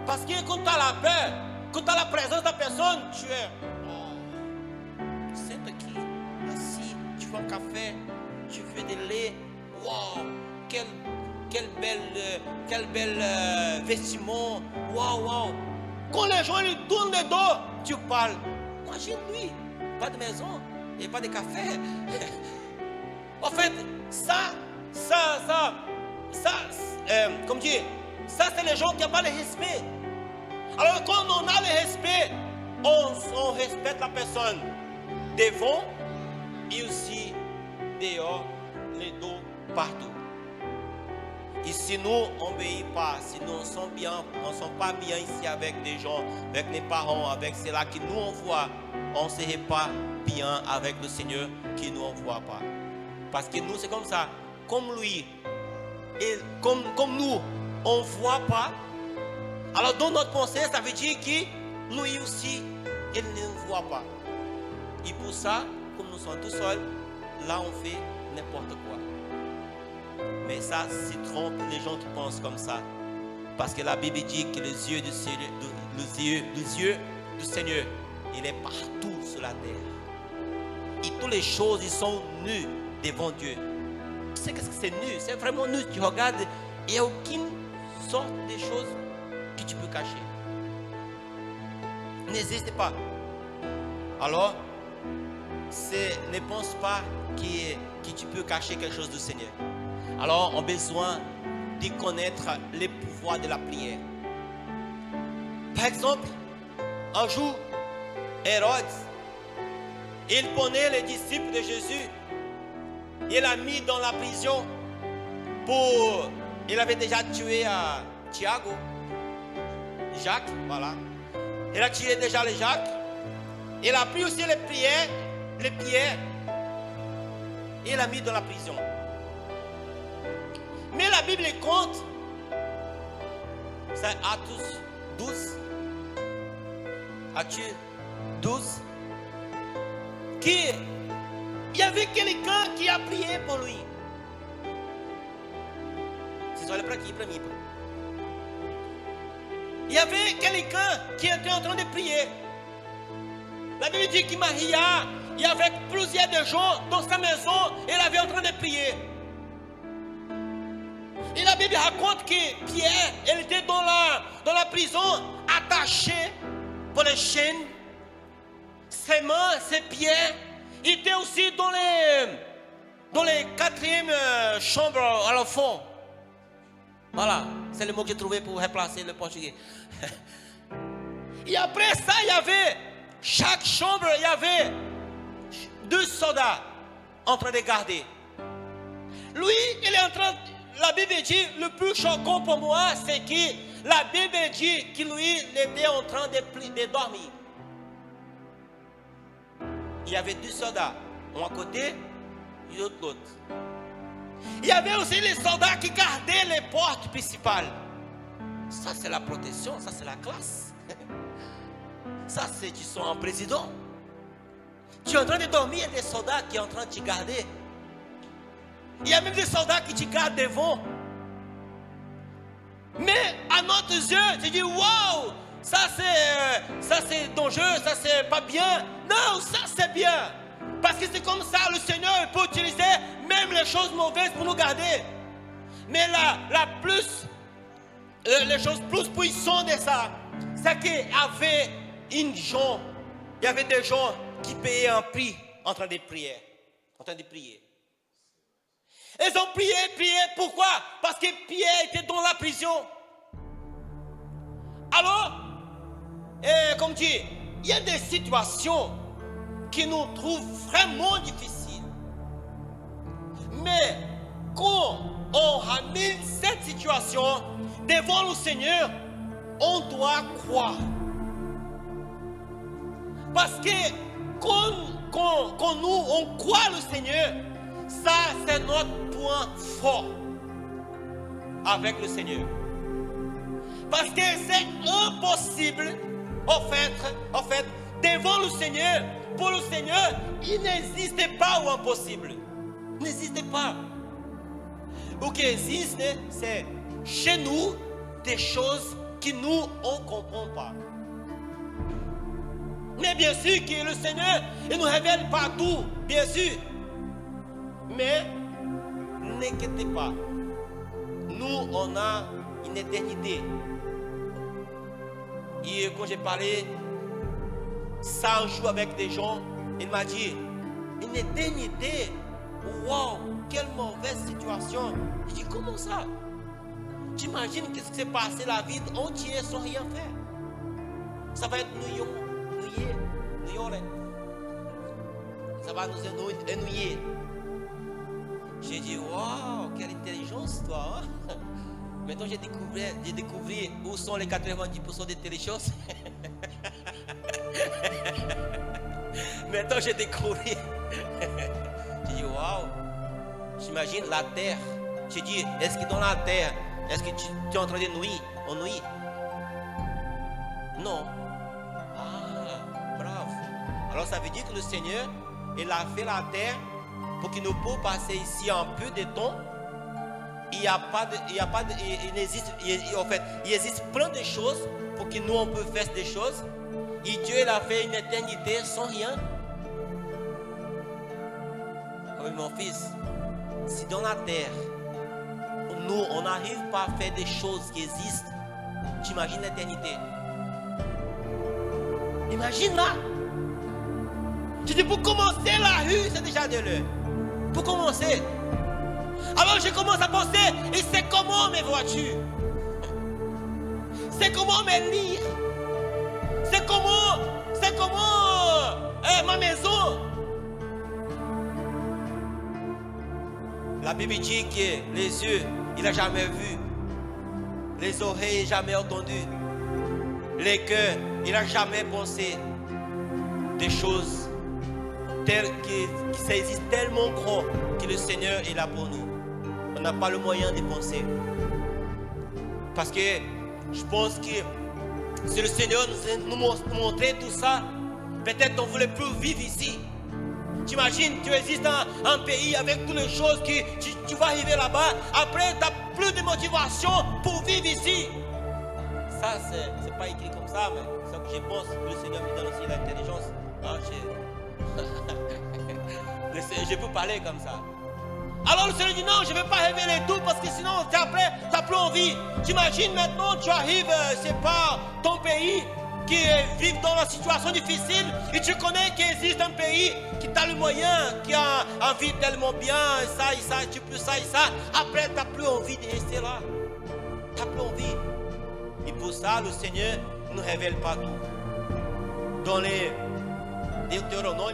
Parce que quand tu as la peur, quand tu as la présence de la personne, tu es... c'est qui? Assis, tu veux un café, tu veux des laits. Waouh, quel bel vestiment. Waouh. Quand les gens lui tournent le dos, tu parles. Moi, j'ai lui, pas de maison et pas de café. En fait, comme dire, ça c'est les gens qui n'ont pas le respect. Alors quand on a le respect, on respecte la personne devant et aussi dehors, les dos, partout. Et si nous n'obéissons pas, si nous on ne sommes pas bien ici avec des gens, avec les parents, avec ceux-là qui nous envoient, on ne serait pas bien avec le Seigneur qui ne nous envoie pas. Parce que nous, c'est comme ça. Comme lui, et comme nous, on ne voit pas. Alors dans notre pensée, ça veut dire que lui aussi, il ne nous voit pas. Et pour ça, comme nous sommes tout seuls, là on fait n'importe quoi. Mais ça, c'est trompe les gens qui pensent comme ça. Parce que la Bible dit que les yeux du Seigneur, il est partout sur la terre. Et toutes les choses, ils sont nues devant Dieu. Tu sais qu'est-ce que c'est nu? C'est vraiment nu. Tu regardes, il n'y a aucune sorte de choses que tu peux cacher. N'hésite pas. Alors, ne pense pas que tu peux cacher quelque chose du Seigneur. Alors, on a besoin de connaître les pouvoirs de la prière. Par exemple, un jour, Hérode, il prenait les disciples de Jésus. Il l'a mis dans la prison il avait déjà tué Thiago, Jacques, voilà. Il a tué déjà les Jacques. Il a pris aussi les pierres. Et il l'a mis dans la prison. Mais la Bible compte, c'est Actes 12, qu'il y avait quelqu'un qui a prié pour lui. Il y avait quelqu'un qui était en train de prier. La Bible dit qu'il Maria, il y avait plusieurs de gens dans sa maison et il avait en train de prier. Et la Bible raconte que Pierre, il était dans la prison, attaché pour les chaînes. Ses mains, ses pieds, il était aussi dans les quatrièmes chambres à l'enfant. Voilà, c'est le mot que j'ai trouvé pour remplacer le portugais. Et après ça, il y avait, chaque chambre, il y avait 2 soldats en train de garder. Lui, il est en train, la Bible dit, le plus choquant pour moi, c'est que la Bible dit que lui, il était en train de dormir. Il y avait 2 soldats, un à côté et l'autre. Il y avait aussi les soldats qui gardaient les portes principales. Ça, c'est la protection, ça, c'est la classe. Ça, c'est tu sont un président. Tu es en train de dormir, il y a des soldats qui sont en train de te garder. Il y a même des soldats qui te gardent devant. Mais à notre yeux, tu dis waouh, ça c'est dangereux, ça c'est pas bien. Non, ça c'est bien. Parce que c'est comme ça, le Seigneur peut utiliser même les choses mauvaises pour nous garder. Mais les choses plus puissantes de ça, c'est qu'il y avait il y avait des gens qui payaient un prix en train de prier. Ils ont prié. Pourquoi? Parce que Pierre était dans la prison. Alors, comme dit, il y a des situations qui nous trouvent vraiment difficiles. Mais quand on ramène cette situation devant le Seigneur, on doit croire. Parce que quand nous, on croit le Seigneur, ça c'est notre point fort avec le Seigneur. Parce que c'est impossible, en fait, devant le Seigneur, pour le Seigneur, il n'existe pas ou impossible. Il n'existe pas. Ce qui existe, c'est chez nous des choses que nous, on ne comprend pas. Mais bien sûr que le Seigneur, il nous révèle partout, bien sûr. Mais n'inquiétez pas. Nous, on a une éternité. Et quand j'ai parlé ça un jour avec des gens, il m'a dit, une éternité. Wow, quelle mauvaise situation. Je dis, comment ça? T'imagines qu'est-ce qui s'est passé la vie entière sans rien faire? Ça va être nouillé. Ça va nous ennuyer. J'ai dit, wow, quelle intelligence toi. Hein? Maintenant j'ai découvert où sont les 90% d'intelligence. Maintenant j'ai découvert. J'ai dit, waouh, j'imagine la terre. J'ai dit, est-ce que dans la terre, est-ce que tu es en train de nuire? Non. Ah, bravo. Alors ça veut dire que le Seigneur, il a fait la terre pour que nous puissions passer ici un peu de temps. Il existe plein de choses pour que nous on peut faire des choses. Et Dieu il a fait une éternité sans rien. Oui, mon fils, si dans la terre, nous on n'arrive pas à faire des choses qui existent, t'imagines l'éternité? Imagine là. Tu dis pour commencer la rue, c'est déjà de l'heure. Pour commencer. Alors je commence à penser, et c'est comment mes voitures? C'est comment mes lits? C'est comment ma maison? La Bible dit que les yeux, il n'a jamais vu. Les oreilles, jamais entendu. Les cœurs, il n'a jamais pensé. Des choses telles qui ça existe tellement grand que le Seigneur est là pour nous. On n'a pas le moyen de penser. Parce que je pense que si le Seigneur nous montrait tout ça, peut-être on ne voulait plus vivre ici. T'imagines, tu existes dans un pays avec toutes les choses que tu vas arriver là-bas. Après, tu n'as plus de motivation pour vivre ici. Ça, c'est pas écrit comme ça, mais c'est ce que je pense. Le Seigneur me donne aussi l'intelligence. Je peux parler comme ça. Alors le Seigneur dit non, je ne vais pas révéler tout parce que sinon après, tu n'as plus envie. T'imagines maintenant, tu arrives, c'est pas ton pays qui vit dans une situation difficile et tu connais qu'il existe un pays qui a le moyen, qui a envie tellement bien, ça et ça, tu peux ça et ça. Après, tu n'as plus envie de rester là. Tu n'as plus envie. Et pour ça, le Seigneur ne nous révèle pas tout. Dans les Deutéronome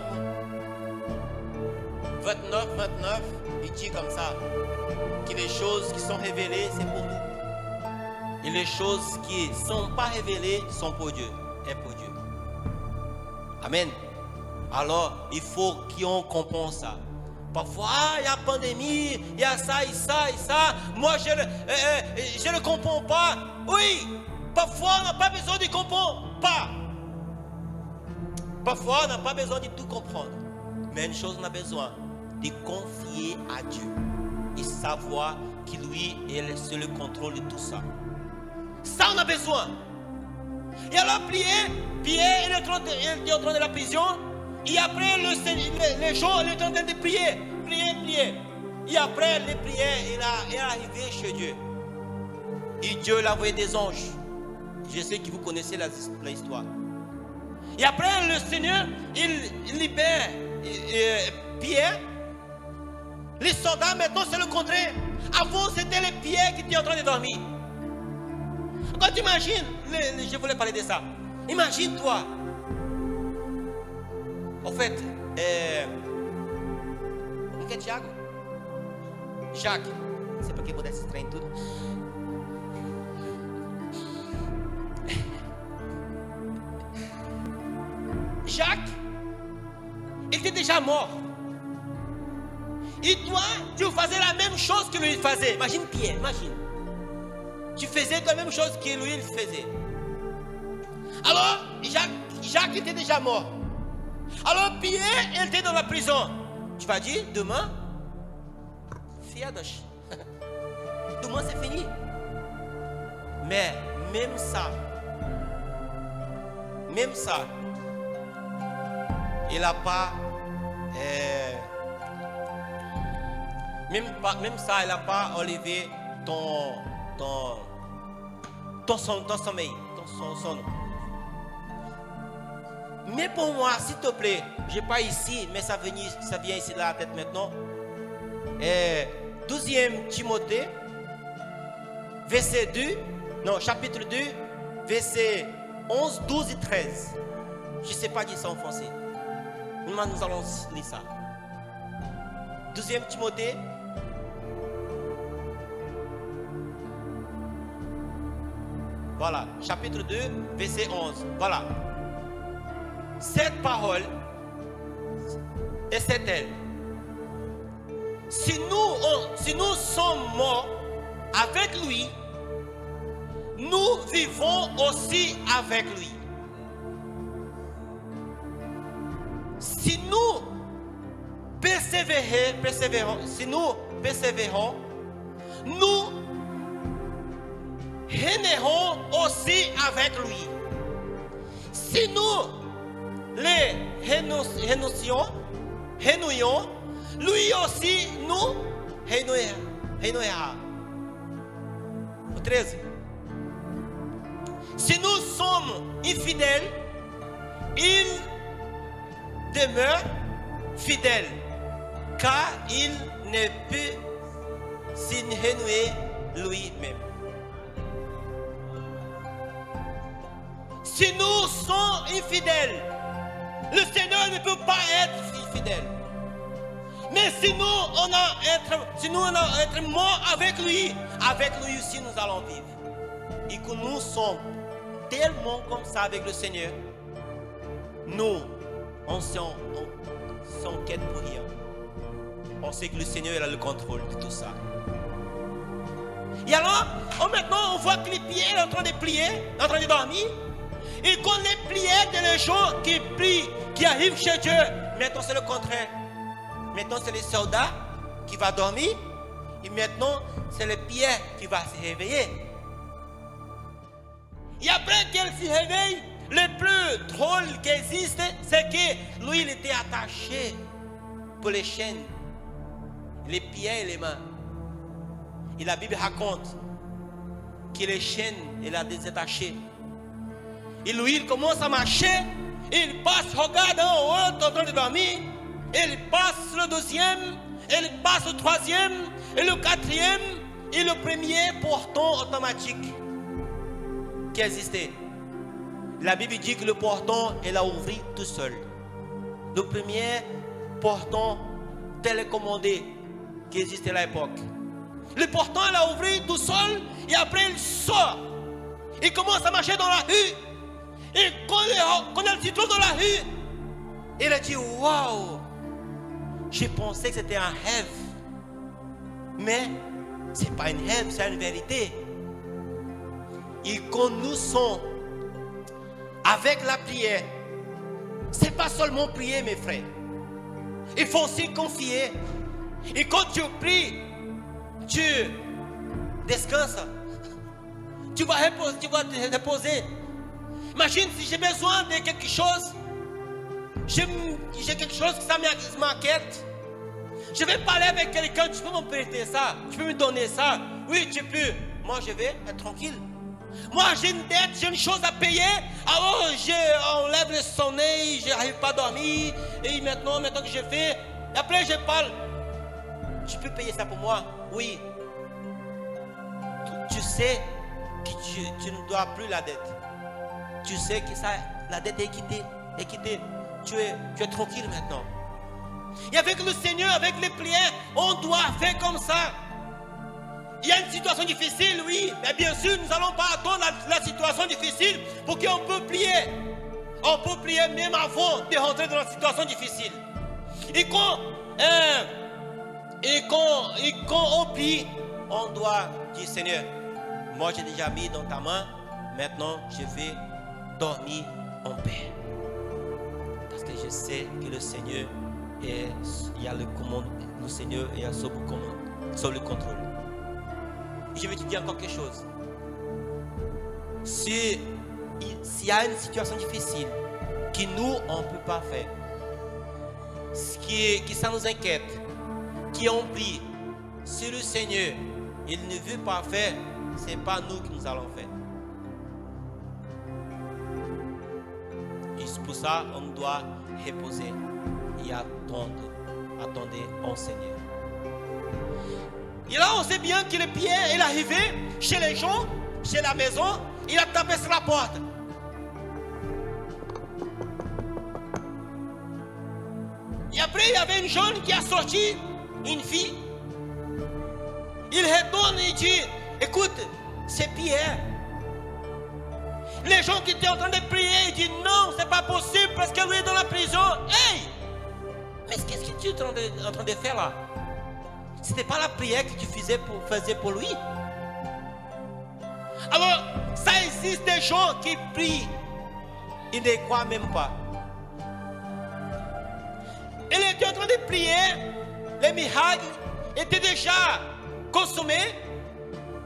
29, il dit comme ça, que les choses qui sont révélées, c'est pour nous. Et les choses qui ne sont pas révélées sont pour Dieu, et pour Dieu. Amen. Alors, il faut qu'on comprenne ça. Parfois, il y a pandémie, il y a ça et ça et ça. Moi, je ne comprends pas. Oui, parfois, on n'a pas besoin de comprendre. Pas. Parfois, on n'a pas besoin de tout comprendre. Mais une chose, on a besoin de confier à Dieu et savoir que lui est sur le contrôle de tout ça. Ça, on a besoin. Et alors, Pierre, il est en train de la prison. Et après, les gens, il est en train de prier. Et après les prières, il est arrivé chez Dieu. Et Dieu l'a envoyé des anges. Je sais que vous connaissez l'histoire. Et après, le Seigneur, il libère Pierre. Les soldats, maintenant, c'est le contraire. Avant, c'était les Pierre qui étaient en train de dormir. Quand tu imagines, je voulais parler de ça. Imagine-toi. En fait, quem é Tiago? Jacques. Não sei para que mudar esse trem tudo. Jacques, il était déjà mort. Et toi, tu faisais la même chose que lui faisait. Imagine Pierre, imagine. Tu faisais la même chose que lui faisait. Alors, Jacques était déjà mort. Alors Pierre, il était dans la prison. Tu vas dire, demain, fiadas. Demain c'est fini. Mais même ça, il n'a pas, même ça, il n'a pas enlevé ton sommeil, ton son. Mais pour moi, s'il te plaît, je n'ai pas ici, mais ça vient ici dans la tête maintenant. 12e Timothée, chapitre 2, versets 11, 12 et 13. Je ne sais pas dire ça en français. Nous allons lire ça. 12e Timothée. Voilà, chapitre 2, verset 11. Voilà. Cette parole, et c'est elle. Si nous sommes morts avec lui, nous vivons aussi avec lui. Si nous persévérons, nous régnerons aussi avec lui. Si nous les renouions, lui aussi nous renouvellera. Au 13. Si nous sommes infidèles, il demeure fidèle, car il ne peut s'y renouer lui-même. Si nous sommes infidèles, le Seigneur ne peut pas être infidèle. Mais si nous allons être morts avec lui aussi nous allons vivre. Et que nous sommes tellement comme ça avec le Seigneur, nous, on s'enquête pour rien. On sait que le Seigneur a le contrôle de tout ça. Et alors, maintenant, on voit que les pieds sont en train de plier, en train de dormir. Et qu'on les prières de les gens qui prient, qui arrivent chez Dieu. Maintenant, c'est le contraire. Maintenant, c'est les soldats qui vont dormir. Et maintenant, c'est le Pierre qui va se réveiller. Et après qu'elle se réveille, le plus drôle qui existe, c'est que lui, il était attaché pour les chaînes, les pieds et les mains. Et la Bible raconte que les chaînes, il a détaché. Et lui, il commence à marcher, il passe, regarde en haut, en train de dormir, il passe le deuxième, il passe le troisième, et le quatrième, et le premier porton automatique qui existait. La Bible dit que le porton, il a ouvert tout seul. Le premier porton télécommandé qui existait à l'époque. Le porton, il a ouvert tout seul, et après il sort. Il commence à marcher dans la rue. Et quand elle se trouve dans la rue, il a dit, waouh, j'ai pensé que c'était un rêve. Mais ce n'est pas un rêve, c'est une vérité. Et quand nous sommes avec la prière, ce n'est pas seulement prier, mes frères. Il faut aussi confier. Et quand tu pries, tu descanses. Tu vas te reposer. Imagine si j'ai besoin de quelque chose, j'ai quelque chose que ça m'inquiète. Je vais parler avec quelqu'un, tu peux me prêter ça, tu peux me donner ça. Oui, tu peux. Moi, je vais être tranquille. Moi, j'ai une dette, j'ai une chose à payer. Alors, j'enlève le sommeil, je n'arrive pas à dormir. Et maintenant que je fais, et après je parle. Tu peux payer ça pour moi? Oui. Tu sais que tu ne dois plus la dette. Tu sais que ça, la dette est quittée. Tu es tranquille maintenant. Et avec le Seigneur, avec les prières, on doit faire comme ça. Il y a une situation difficile, oui. Mais bien sûr, nous n'allons pas attendre la situation difficile pour qu'on peut prier. On peut prier même avant de rentrer dans la situation difficile. Et quand on prie, on doit dire, Seigneur, moi j'ai déjà mis dans ta main, maintenant je vais dormir en paix. Parce que je sais que le Seigneur il y a le commande, le Seigneur est sous le contrôle. Et je vais te dire encore quelque chose. S'il y a une situation difficile que nous, on ne peut pas faire, qui ça nous inquiète, qui on prie, si le Seigneur, il ne veut pas faire, ce n'est pas nous qui nous allons faire. Et c'est pour ça qu'on doit reposer et attendre au Seigneur. Et là, on sait bien que le Pierre est arrivé chez les gens, chez la maison, il a tapé sur la porte. Et après, il y avait une jeune qui a sorti, une fille. Il retourne et dit, écoute, c'est Pierre. Les gens qui étaient en train de prier, ils disent, non, c'est pas possible parce que lui est dans la prison. Hey! Mais qu'est-ce que tu es en train de faire là? C'était pas la prière que tu faisais pour lui. Alors, ça existe des gens qui prient, ils ne croient même pas. Il était en train de prier, les miracles étaient déjà consommés.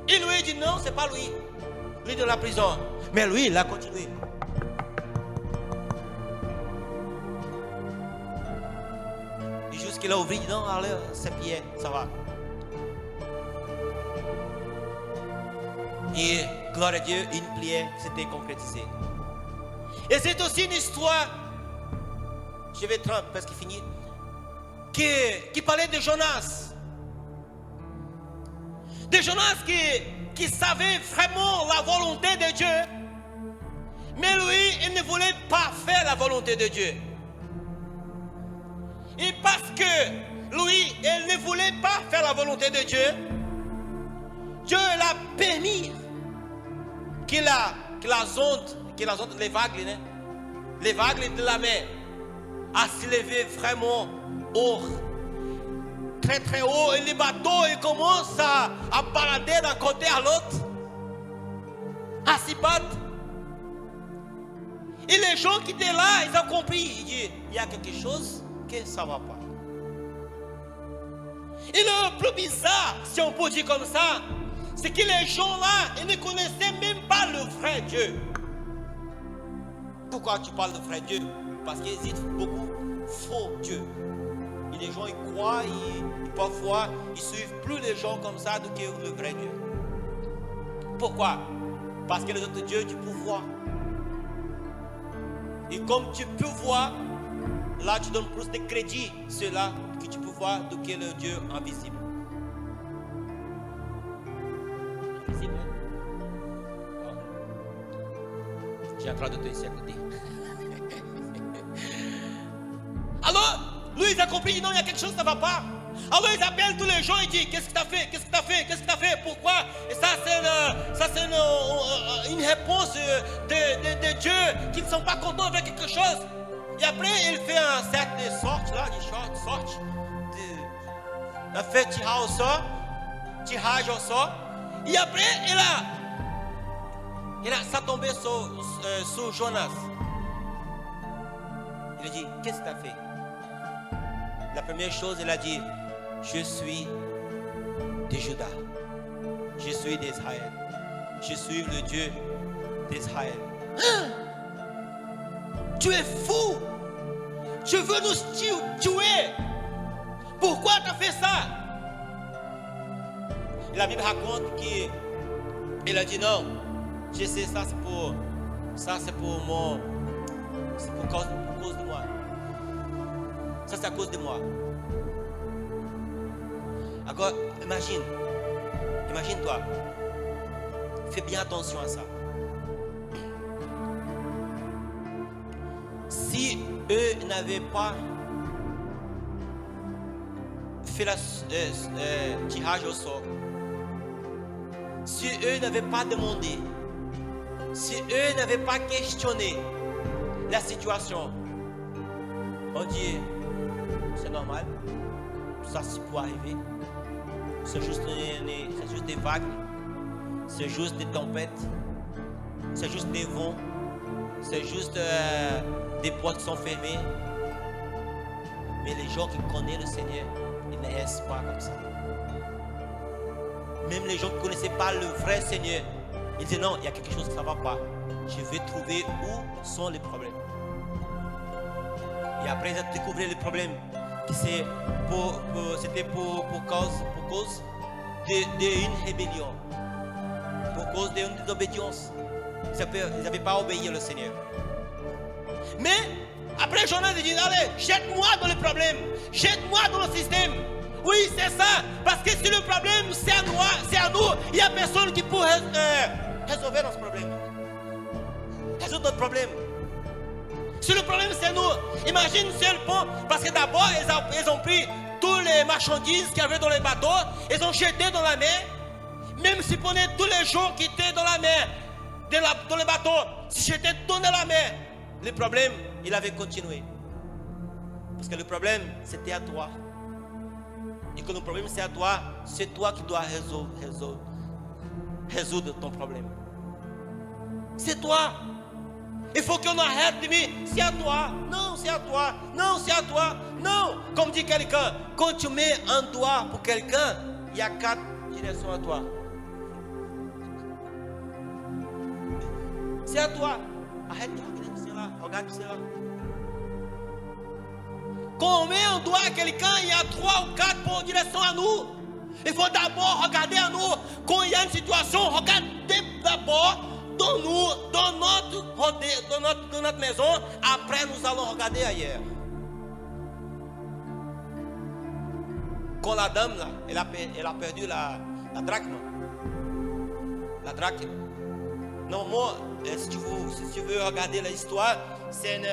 Il lui dit non, c'est pas lui. Lui dans la prison. Mais lui, il a continué. Et jusqu'il a ouvert, il dit non, allez, c'est Pierre, ça va. Et gloire à Dieu, une prière s'était concrétisée. Et c'est aussi une histoire, je vais 30 parce qu'il finit, qui parlait de Jonas. De Jonas qui savait vraiment la volonté de Dieu. Mais lui, il ne voulait pas faire la volonté de Dieu. Et parce que lui, il ne voulait pas faire la volonté de Dieu, Dieu l'a permis que la zone, les vagues de la mer, a s'élevé vraiment haut, très très haut, et les bateaux ils commencent à balader d'un côté à l'autre, à s'y battre. Et les gens qui étaient là, ils ont compris, ils disent, il y a quelque chose que ça ne va pas. Et le plus bizarre, si on peut dire comme ça, c'est que les gens là, ils ne connaissaient même pas le vrai Dieu. Pourquoi tu parles de vrai Dieu? Parce qu'il existe beaucoup de faux dieux. Et les gens ils croient, et parfois ils suivent plus les gens comme ça que le vrai Dieu. Pourquoi? Parce que les autres dieux tu peux voir. Et comme tu peux voir, là tu donnes plus de crédit à cela que tu peux voir que le Dieu invisible. Invisible, hein? J'ai en train de te laisser à côté. Alors, lui il a compris, non, il y a quelque chose qui ne va pas. Alors ils appellent tous les gens et disent, qu'est-ce que tu as fait? Qu'est-ce que tu as fait? Qu'est-ce que tu as fait? Pourquoi? Et ça c'est une réponse de Dieu qui ne sont pas contents avec quelque chose. Et après il fait un cercle de sorte là, il fait tirage au sort. Et après ça tombé sur Jonas. Il a dit, qu'est-ce que tu as fait? La première chose, il a dit, je suis de Juda. Je suis d'Israël. Je suis le Dieu d'Israël. Tu es fou. Tu veux nous tuer. Pourquoi tu as fait ça? Et la Bible raconte qu'il a dit non. Je sais, ça c'est pour cause de moi. Ça c'est à cause de moi. Alors, imagine-toi. Fais bien attention à ça. Si eux n'avaient pas fait le tirage au sort, si eux n'avaient pas demandé, si eux n'avaient pas questionné la situation, on dit, c'est normal, ça peut arriver. C'est juste des vagues, c'est juste des tempêtes, c'est juste des vents, c'est juste des portes qui sont fermées. Mais les gens qui connaissent le Seigneur, ils ne restent pas comme ça. Même les gens qui ne connaissaient pas le vrai Seigneur, ils disent non, il y a quelque chose qui ne va pas. Je vais trouver où sont les problèmes. Et après, ils ont découvert les problèmes. C'était pour cause d'une rébellion, pour cause d'une désobéissance. Ils n'avaient pas obéi au Seigneur. Mais après Jonas dit, allez, jette-moi dans le problème, jette-moi dans le système. Oui, c'est ça, parce que si le problème c'est à nous, il n'y a personne qui peut résoudre notre problème. Résoudre notre problème. Si le problème c'est nous, imagine si le pont, parce que d'abord ils ont pris tous les marchandises qu'il y avait dans les bateaux, ils ont jeté dans la mer. Même si prenait tous les gens qui étaient dans la mer, dans les bateaux, si j'étais tourné dans la mer, le problème, il avait continué. Parce que le problème, c'était à toi. Et que le problème, c'est à toi, c'est toi qui dois résoudre ton problème. C'est toi. Il faut qu'on arrête de dire, c'est à toi. Non, c'est à toi. Non, c'est à toi. Non. Comme dit quelqu'un, quand tu mets un doigt pour quelqu'un, il y a 4 directions à toi. C'est à toi. Arrête de regarder cela. Regarde cela. Quand on met un doigt à quelqu'un, il y a 3 ou 4 pour direction à nous. Il faut d'abord regarder à nous. Quand il y a une situation, regardez d'abord dans nous, dans notre maison. Après, nous allons regarder ailleurs. Quand la dame, là, elle a perdu la drachme. La drachme. Non, moi, si tu veux regarder l'histoire, c'est une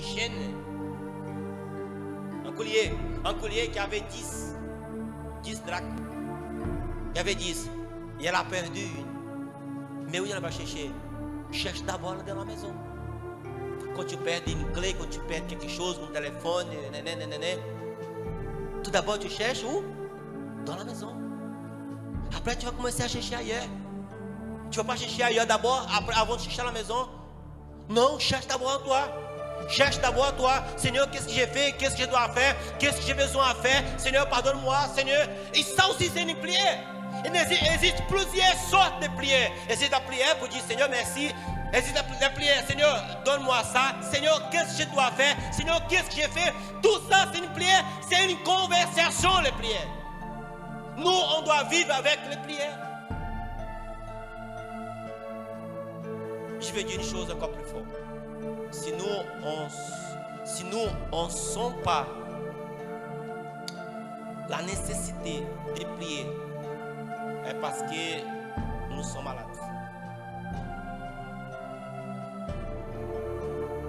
chaîne, un collier qui avait 10 drachmes. Il y avait 10. Et elle a perdu une. Mais où elle va chercher? Cherche d'abord dans la maison. Quand tu perds une clé, quand tu perds quelque chose, un téléphone, tout d'abord tu cherches où? Dans la maison. Après tu vas commencer à chercher ailleurs. Tu ne vas pas chercher ailleurs d'abord, avant de chercher à la maison. Non, cherche d'abord en toi. Cherche d'abord toi. Seigneur, qu'est-ce que j'ai fait? Qu'est-ce que je dois faire? Qu'est-ce que j'ai besoin de faire? Seigneur, pardonne-moi. Seigneur, et ça aussi c'est une prière. Il existe plusieurs sortes de prières. Il existe la prière pour dire Seigneur, merci. Il existe la prière, Seigneur, donne-moi ça. Seigneur, qu'est-ce que je dois faire? Seigneur, qu'est-ce que j'ai fait? Tout ça, c'est une prière. C'est une conversation, les prières. Nous, on doit vivre avec les prières. Je vais dire une chose encore plus forte. Si nous on sent pas la nécessité de prier, c'est parce que nous sommes malades.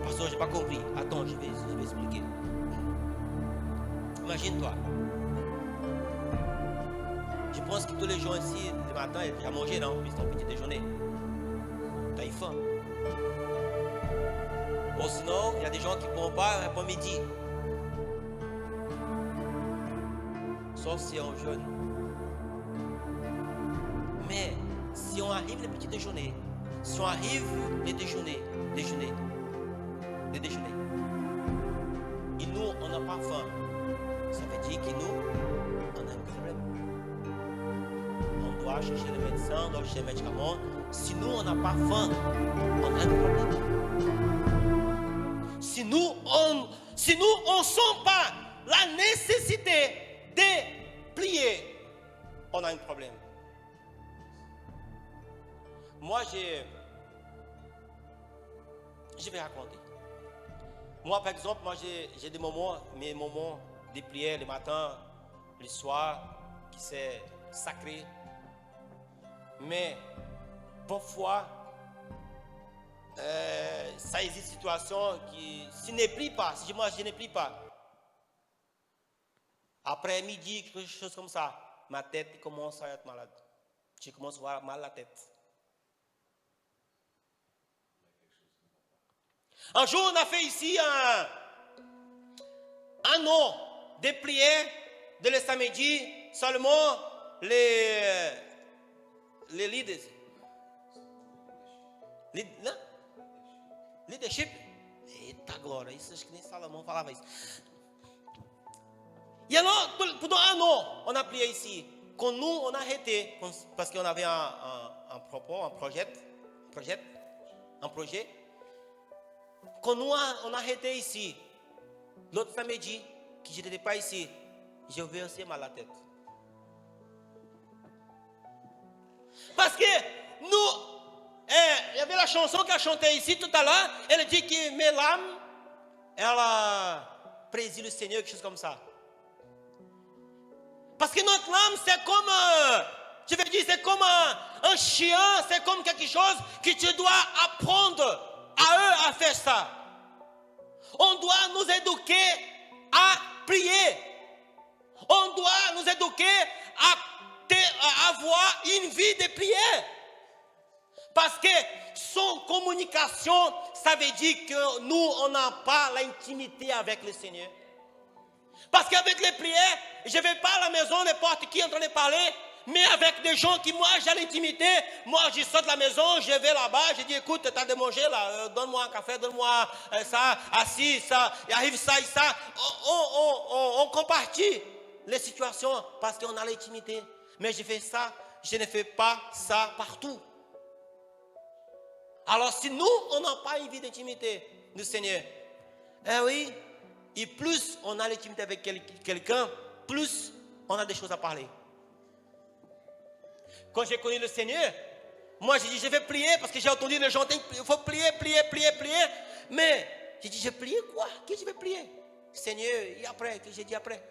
Parce que je n'ai pas compris. Attends, je vais expliquer. Imagine-toi. Je pense que tous les gens ici, le matin, ils ont déjà mangé, non? Puis c'est un petit déjeuner. Tu as eu faim. Ou sinon, il y a des gens qui ne pourront pas après-midi. Sauf si on jeûne. Mais si on arrive le petit déjeuner, si on arrive le déjeuner, et nous, on n'a pas faim, ça veut dire que nous, on a un problème. On doit chercher le médecin, on doit chercher le médicament. Si nous, on n'a pas faim, on a un problème. Si nous, on ne sent pas la nécessité de prier, on a un problème. Moi, je vais raconter. Moi, par exemple, j'ai des moments, mes moments de prière le matin, le soir, qui c'est sacré. Mais parfois, ça existe des situations qui, si je ne prie pas, je ne prie pas. Après midi, quelque chose comme ça, ma tête commence à être malade. Je commence à avoir mal la tête. Un jour, on a fait ici un an de prière de le samedi, seulement les leaders. Leadership. Eita glória, isso acho que nem Salomão falava isso. Et alors, pendant un an, on a prié ici. Quand nous, on a arrêté, parce qu'on avait un projet. Quand nous, on a arrêté ici, L'autre samedi, que je n'étais pas ici, j'ai versé mal la tête. Parce que nous, il y avait la chanson qu'elle chantait ici tout à l'heure. Elle dit que mes larmes, elle préside le Seigneur, quelque chose comme ça. Parce que notre âme, c'est comme, je vais dire, c'est comme un chien, c'est comme quelque chose que tu dois apprendre à eux à faire ça. On doit nous éduquer à prier. On doit nous éduquer à avoir une vie de prière. Parce que sans communication, ça veut dire que nous, on n'a pas l'intimité avec le Seigneur. Parce qu'avec les prières, je ne vais pas à la maison, n'importe qui est en train de parler, mais avec des gens qui, moi, j'ai l'intimité. Moi, je sors de la maison, je vais là-bas, je dis, écoute, tu as de manger là, donne-moi un café, donne-moi ça, assis, ça, il arrive ça et ça. On compartit les situations parce qu'on a l'intimité. Mais je fais ça, je ne fais pas ça partout. Alors, si nous, on n'a pas une vie d'intimité du Seigneur, oui, et plus on a l'intimité avec quelqu'un, plus on a des choses à parler. Quand j'ai connu le Seigneur, moi j'ai dit je vais prier parce que j'ai entendu les gens dire il faut prier. Mais j'ai dit je vais prier quoi? Qu'est-ce que je vais prier? Seigneur, et après, que j'ai dit après?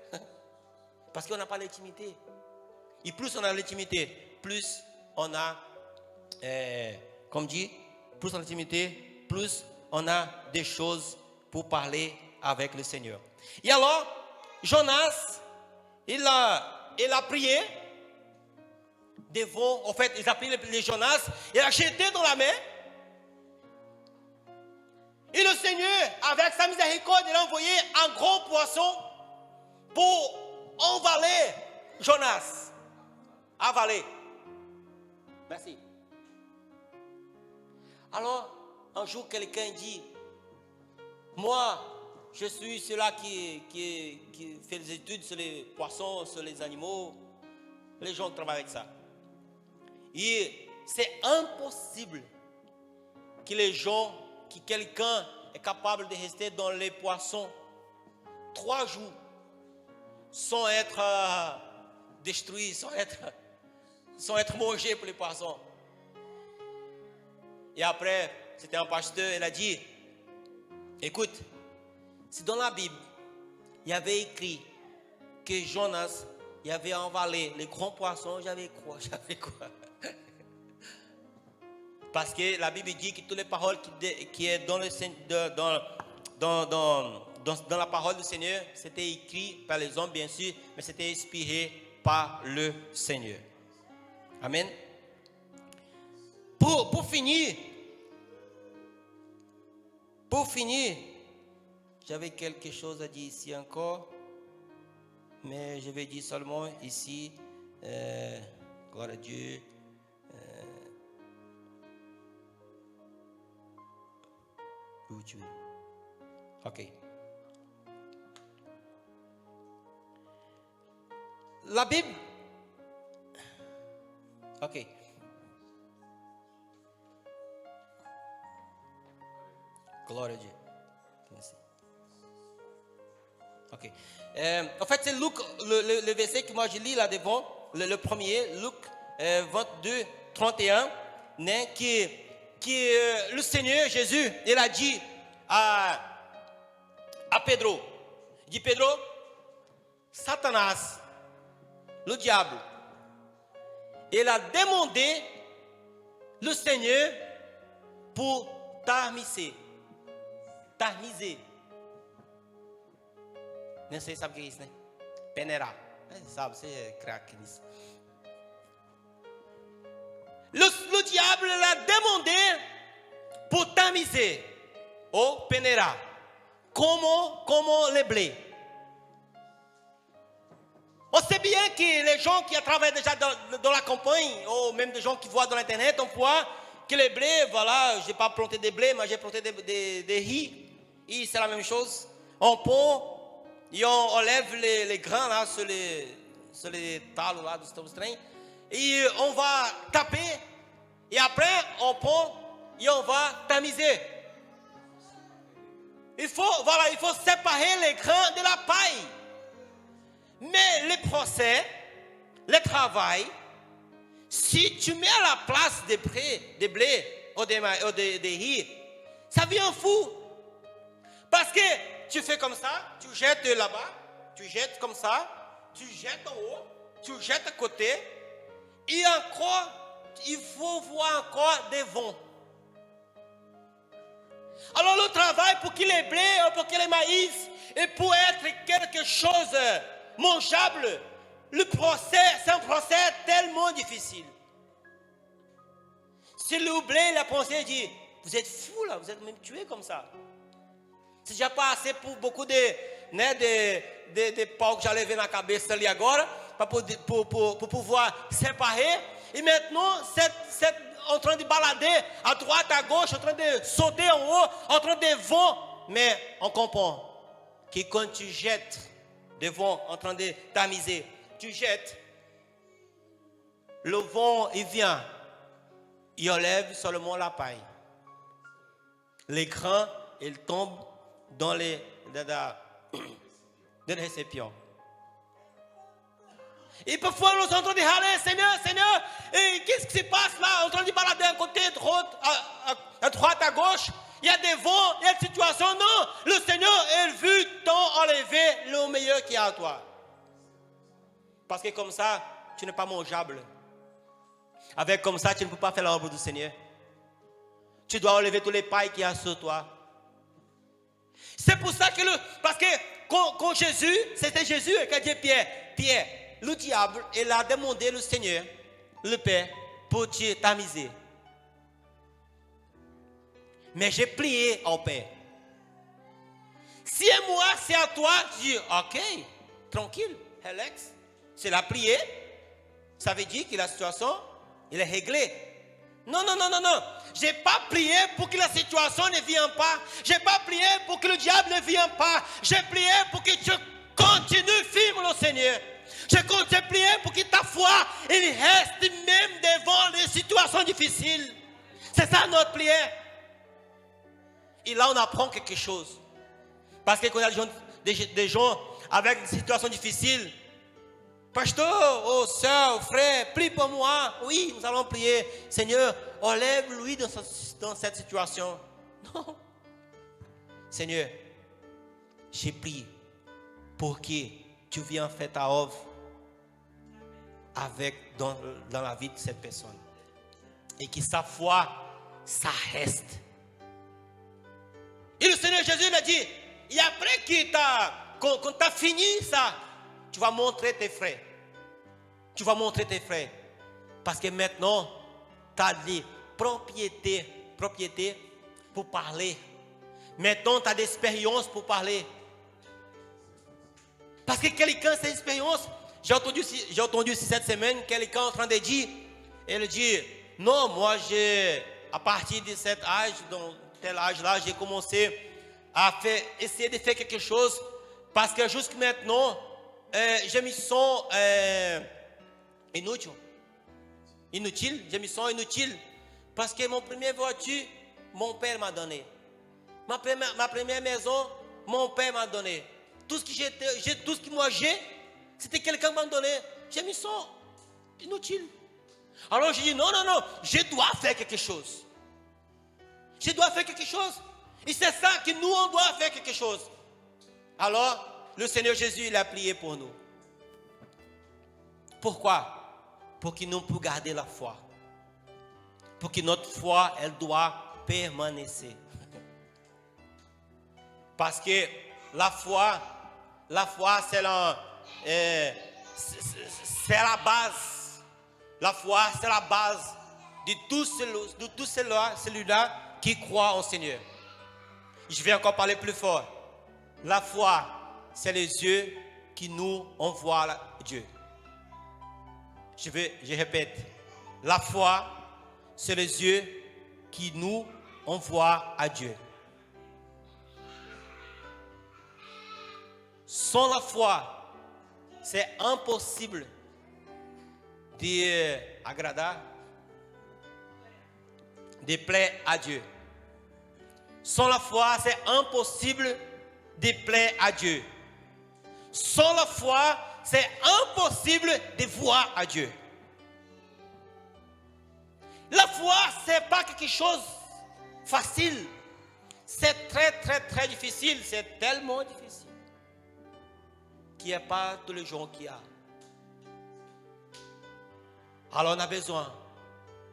Parce qu'on n'a pas l'intimité. Et plus on a l'intimité, plus on a, comme dit, plus on a l'intimité, plus on a des choses pour parler avec le Seigneur. Et alors, Jonas, il a prié devant, en fait, ils appelaient les Jonas, il a jeté dans la mer. Et le Seigneur, avec sa miséricorde, il a envoyé un grand poisson pour envaler Jonas. Avaler. Merci. Alors, un jour, quelqu'un dit, moi, je suis celui qui fait des études sur les poissons, sur les animaux. Les gens travaillent avec ça. Et c'est impossible que quelqu'un est capable de rester dans les poissons 3 jours sans être détruit, sans être mangé pour les poissons. Et après, c'était un pasteur, il a dit, écoute, si dans la Bible, il y avait écrit que Jonas, il avait envalé les grands poissons, j'avais quoi? Parce que la Bible dit que toutes les paroles qui est dans la parole du Seigneur, c'était écrit par les hommes, bien sûr, mais c'était inspiré par le Seigneur. Amen. Pour finir, j'avais quelque chose à dire ici encore, mais je vais dire seulement ici, gloire à Dieu. Où tu es? Ok. La Bible. Ok. Gloire à Dieu. Merci. Ok. En fait, c'est Luc, le verset que moi je lis là devant, le premier, Luc 22, 31, qui le Seigneur Jésus, il a dit à Pedro, il dit Pedro, Satanas, le diable, il a demandé le Seigneur pour tamiser. Nem sei, sabe o que é isso, né? Peneirar. Sabe, você é craque nisso. Le diable l'a demandé pour tamiser ou peneirar. Comme les blés. On sait bien que les gens qui travaillent déjà dans la campagne, ou même des gens qui voient dans l'internet, on voit que les blés, voilà, je n'ai pas planté des blés, mais j'ai planté des riz. Et c'est la même chose. On pond et on enlève les grains là sur les talos là du train. Et on va taper. Et après, on pond et on va tamiser. Il faut séparer les grains de la paille. Mais les procès, le travail, si tu mets à la place des blés ou des riz, ça vient fou. Parce que tu fais comme ça, tu jettes là-bas, tu jettes comme ça, tu jettes en haut, tu jettes à côté. Et encore, il faut voir encore des vents. Alors le travail pour qu'il les blés, pour qu'il les maïs, et pour être quelque chose mangeable, le procès, c'est un procès tellement difficile. Si le blé, la pensée dit, vous êtes fous là, vous êtes même tués comme ça. C'est déjà pas assez pour beaucoup de pau que já levei na cabeça ali agora, pour pouvoir séparer. Et maintenant, c'est en train de balader à droite, à gauche, en train de sauter en haut, en train de vent. Mais on comprend que quand tu jettes des vents en train de tamiser, tu jettes, le vent, il vient, il enlève seulement la paille. Les grains, ils tombent dans les récipients. Et parfois, nous sommes en train de râler, Seigneur, et qu'est-ce qui se passe là? En train de balader à côté, à droite, à gauche. Il y a des vents, il y a des situations. Non, le Seigneur, il veut t'enlever le meilleur qu'il y a à toi. Parce que comme ça, tu n'es pas mangeable. Avec comme ça, tu ne peux pas faire l'œuvre du Seigneur. Tu dois enlever tous les pailles qu'il y a sur toi. C'est pour ça que parce que quand Jésus, c'était Jésus qui a dit Pierre, le diable, il a demandé le Seigneur, le Père, pour t'amiser. Mais j'ai plié au Père. Si moi, c'est à toi, je dis, ok, tranquille, Alex, c'est la plié. Ça veut dire que la situation, elle est réglée. Non. Je n'ai pas prié pour que la situation ne vienne pas. Je n'ai pas prié pour que le diable ne vienne pas. J'ai prié pour que tu continues de vivre le Seigneur. J'ai prié pour que ta foi elle reste même devant les situations difficiles. C'est ça notre prière. Et là, on apprend quelque chose. Parce que quand il y a des gens avec des situations difficiles, pasteur, oh soeur, frère, prie pour moi. Oui, nous allons prier. Seigneur, enlève-lui dans cette situation. Non. Seigneur, j'ai prié pour que tu viennes faire ta œuvre dans la vie de cette personne. Et que sa foi, ça reste. Et le Seigneur Jésus l'a dit, et après quand tu as fini ça, tu vas montrer tes frères. Tu vas montrer tes frères. Parce que maintenant, tu as des propriétés pour parler. Maintenant, tu as des expériences pour parler. Parce que quelqu'un, cette expérience, j'ai entendu cette semaine, quelqu'un en train de dire, elle dit, non, moi, à partir de cet âge, dans tel âge-là, j'ai commencé à essayer de faire quelque chose. Parce que jusqu'à maintenant, je me sens inutile, je me sens inutile. Parce que mon première voiture, mon père m'a donné. Ma première maison, mon père m'a donné. Tout ce que moi j'ai, c'était quelqu'un qui m'a donné. Je me sens inutile. Alors je dis non, je dois faire quelque chose. Je dois faire quelque chose. Et c'est ça que nous, on doit faire quelque chose. Alors, le Seigneur Jésus, il a prié pour nous. Pourquoi? Pour que nous puissions garder la foi. Pour que notre foi, elle doit permancer. Parce que la foi, c'est la base. La foi, c'est la base de tout celui-là qui croit en Seigneur. Je vais encore parler plus fort. La foi, c'est les yeux qui nous envoient à Dieu. Je répète. La foi, c'est les yeux qui nous envoient à Dieu. Sans la foi, c'est impossible d'agradar, de plaire à Dieu. Sans la foi, c'est impossible de plaire à Dieu. Sans la foi, c'est impossible de voir à Dieu. La foi, ce n'est pas quelque chose de facile. C'est très, très, très difficile. C'est tellement difficile qu'il n'y a pas tous les jours qu'il y a. Alors on a besoin.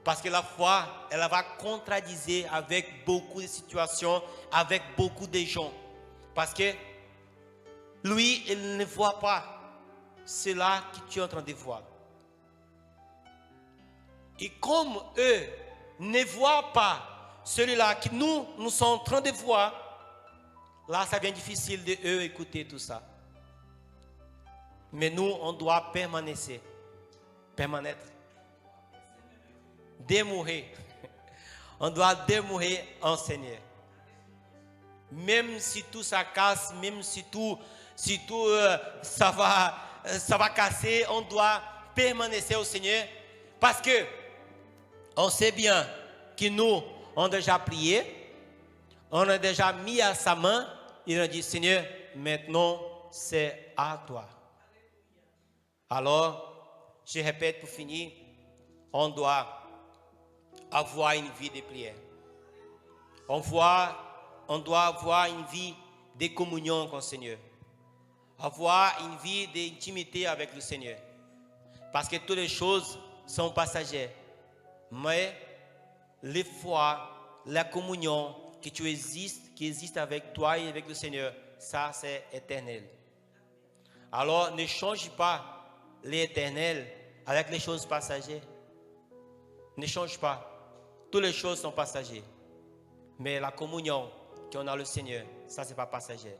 Parce que la foi, elle va contradiser avec beaucoup de situations, avec beaucoup de gens. Parce que lui, il ne voit pas cela que tu es en train de voir. Et comme eux ne voient pas celui-là que nous sommes en train de voir, là, ça devient difficile de eux écouter tout ça. Mais nous, on doit permanêtre. Demeurer. On doit demeurer en Seigneur. Même si tout ça casse, même si tout ça va casser, on doit permanenter au Seigneur. Parce que on sait bien que nous, on a déjà prié, on a déjà mis à sa main, il a dit, Seigneur, maintenant c'est à toi. Alors, je répète pour finir, on doit avoir une vie de prière. On doit avoir une vie de communion avec le Seigneur. Avoir une vie d'intimité avec le Seigneur. Parce que toutes les choses sont passagères. Mais les foi, la communion qui existe avec toi et avec le Seigneur, ça c'est éternel. Alors ne change pas l'éternel avec les choses passagères. Ne change pas. Toutes les choses sont passagères. Mais la communion qu'on a avec le Seigneur, ça c'est pas passager.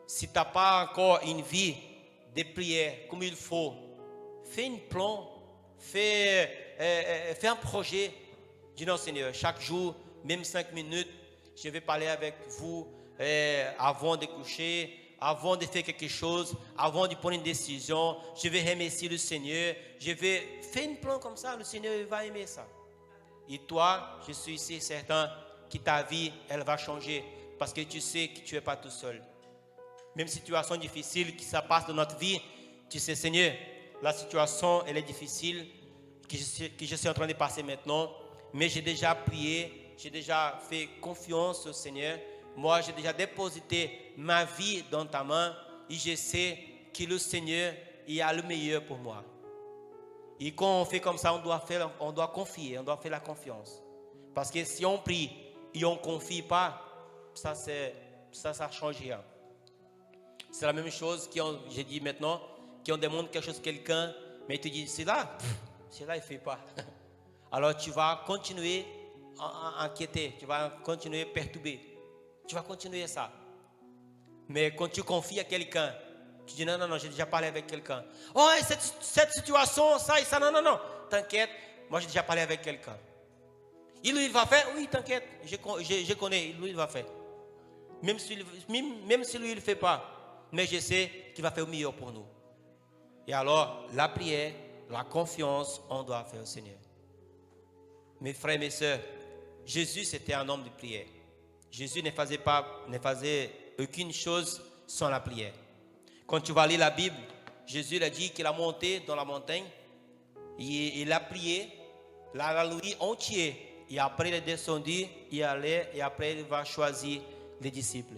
Si tu n'as pas encore une vie de prière comme il faut, fais un plan, fais un projet. Dis non Seigneur, chaque jour, même 5 minutes, je vais parler avec vous avant de coucher, avant de faire quelque chose, avant de prendre une décision. Je vais remercier le Seigneur. Je vais faire un plan comme ça, le Seigneur va aimer ça. Et toi, je suis ici certain que ta vie, elle va changer parce que tu sais que tu n'es pas tout seul. Même situation difficile qui se passe dans notre vie, tu sais, Seigneur, la situation, elle est difficile, que je suis en train de passer maintenant, mais j'ai déjà prié, j'ai déjà fait confiance au Seigneur. Moi, j'ai déjà déposé ma vie dans ta main et je sais que le Seigneur, il a le meilleur pour moi. Et quand on fait comme ça, on doit confier, on doit faire la confiance. Parce que si on prie et on ne confie pas, ça ne change rien. C'est la même chose que j'ai dit maintenant, qu'on demande quelque chose à quelqu'un, mais il te dit, c'est là, il ne fait pas. Alors tu vas continuer à inquiéter, tu vas continuer à perturber. Tu vas continuer ça. Mais quand tu confies à quelqu'un, tu dis non, j'ai déjà parlé avec quelqu'un. Oh, cette situation, ça et ça, non, t'inquiète, moi j'ai déjà parlé avec quelqu'un. Il va faire, oui, t'inquiète, je connais, lui il va faire. Même si lui il ne le fait pas, mais je sais qu'il va faire le meilleur pour nous. Et alors, la prière, la confiance, on doit faire au Seigneur. Mes frères et mes sœurs, Jésus c'était un homme de prière. Jésus ne faisait aucune chose sans la prière. Quand tu vas lire la Bible, Jésus il a dit qu'il a monté dans la montagne, il a prié la nuit entière, et après il est descendu, il allait, et après il va choisir les disciples.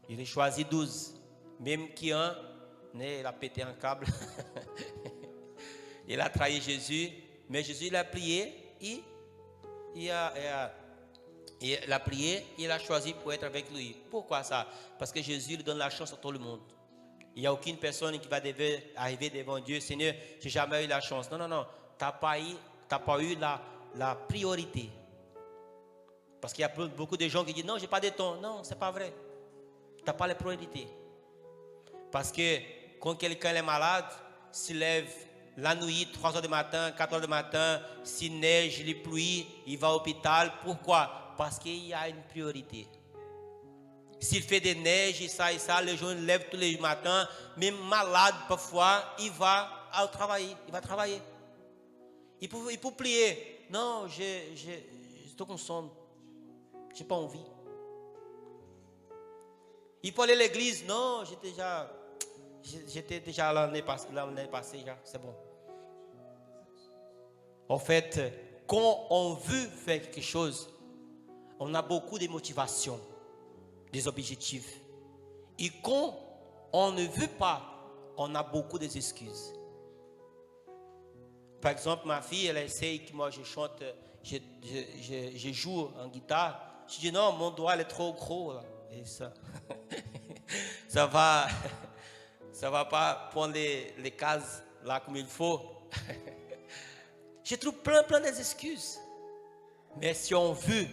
Il a choisi 12, même qui un, il a pété un câble, il a trahi Jésus, mais Jésus il a prié, il a prié, il a choisi pour être avec lui. Pourquoi ça? Parce que Jésus lui donne la chance à tout le monde. Il n'y a aucune personne qui va arriver devant Dieu. Seigneur, j'ai jamais eu la chance. Non. Tu n'as pas eu la priorité. Parce qu'il y a beaucoup de gens qui disent non, j'ai pas de temps. Non, c'est pas vrai. Tu n'as pas la priorité. Parce que quand quelqu'un est malade, s'il lève la nuit, 3 heures du matin, 4 heures du matin, s'il neige, il pluie, il va à l'hôpital. Pourquoi? Parce qu'il y a une priorité. S'il fait des neiges, et ça, les gens lèvent tous les matins, même malade parfois, il va travailler. Il va travailler. Il peut prier. Non, je suis con sono. Je n'ai pas envie. Il peut aller à l'église. Non, j'étais déjà l'année passée. C'est bon. En fait, quand on veut faire quelque chose, on a beaucoup de motivations, des objectifs. Et quand on ne veut pas, on a beaucoup d'excuses. Par exemple, ma fille, elle essaye que moi je chante, je joue en guitare. Je dis non, mon doigt il est trop gros là. Et ça, ça va pas prendre les cases là comme il faut. Je trouve plein d'excuses. Mais si on veut,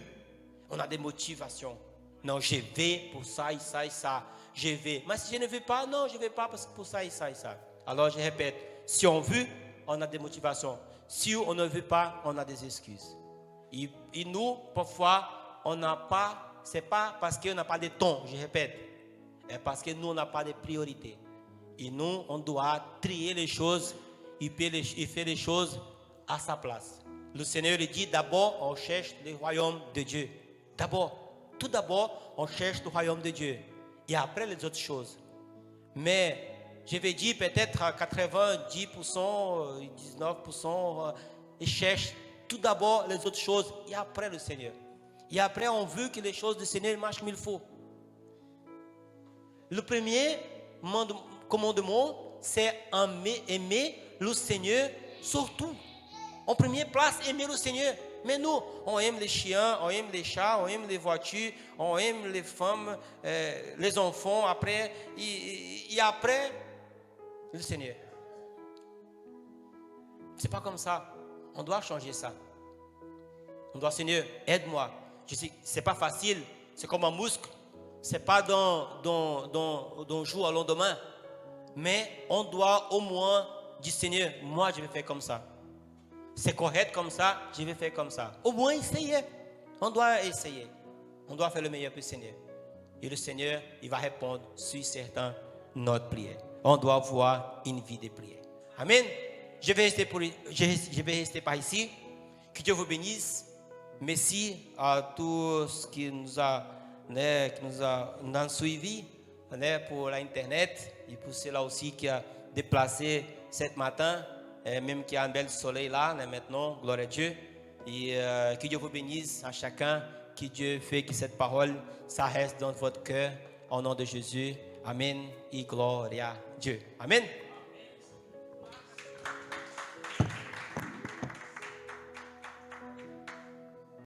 on a des motivations. Non, je vais pour ça et ça et ça. Je vais. Mais si je ne veux pas, non, je ne vais pas parce que pour ça et ça et ça. Alors je répète, si on veut, on a des motivations. Si on ne veut pas, on a des excuses. Et nous, parfois, on n'a pas, c'est pas parce qu'on n'a pas de temps, je répète, c'est parce que nous, on n'a pas de priorité. Et nous, on doit trier les choses et faire les choses à sa place. Le Seigneur dit d'abord, on cherche le royaume de Dieu. Tout d'abord, on cherche le royaume de Dieu. Et après les autres choses. Mais je vais dire peut-être à 90%, 19%, ils cherchent tout d'abord les autres choses et après le Seigneur. Et après, on veut que les choses du Seigneur marchent comme il faut. Le premier commandement, c'est aimer le Seigneur surtout. En première place, aimer le Seigneur. Mais nous, on aime les chiens, on aime les chats, on aime les voitures, on aime les femmes, les enfants, après, et après, le Seigneur. C'est pas comme ça. On doit changer ça. On doit, Seigneur, aide-moi. Je sais, c'est pas facile. C'est comme un muscle. C'est pas d'un jour au lendemain. Mais on doit au moins dire, Seigneur, moi je vais faire comme ça. C'est correct comme ça, je vais faire comme ça. Au moins essayer. On doit essayer. On doit faire le meilleur pour le Seigneur. Et le Seigneur, il va répondre sur certains notre prière. On doit avoir une vie de prière. Amen. Je vais rester par ici. Que Dieu vous bénisse. Merci à tous qui nous ont suivis pour l'internet et pour ceux-là aussi qui a déplacé ce matin. Même qu'il y a un bel soleil là, maintenant, gloire à Dieu. Et que Dieu vous bénisse à chacun. Que Dieu fait que cette parole, ça reste dans votre cœur. Au nom de Jésus. Amen. Et gloire à Dieu. Amen.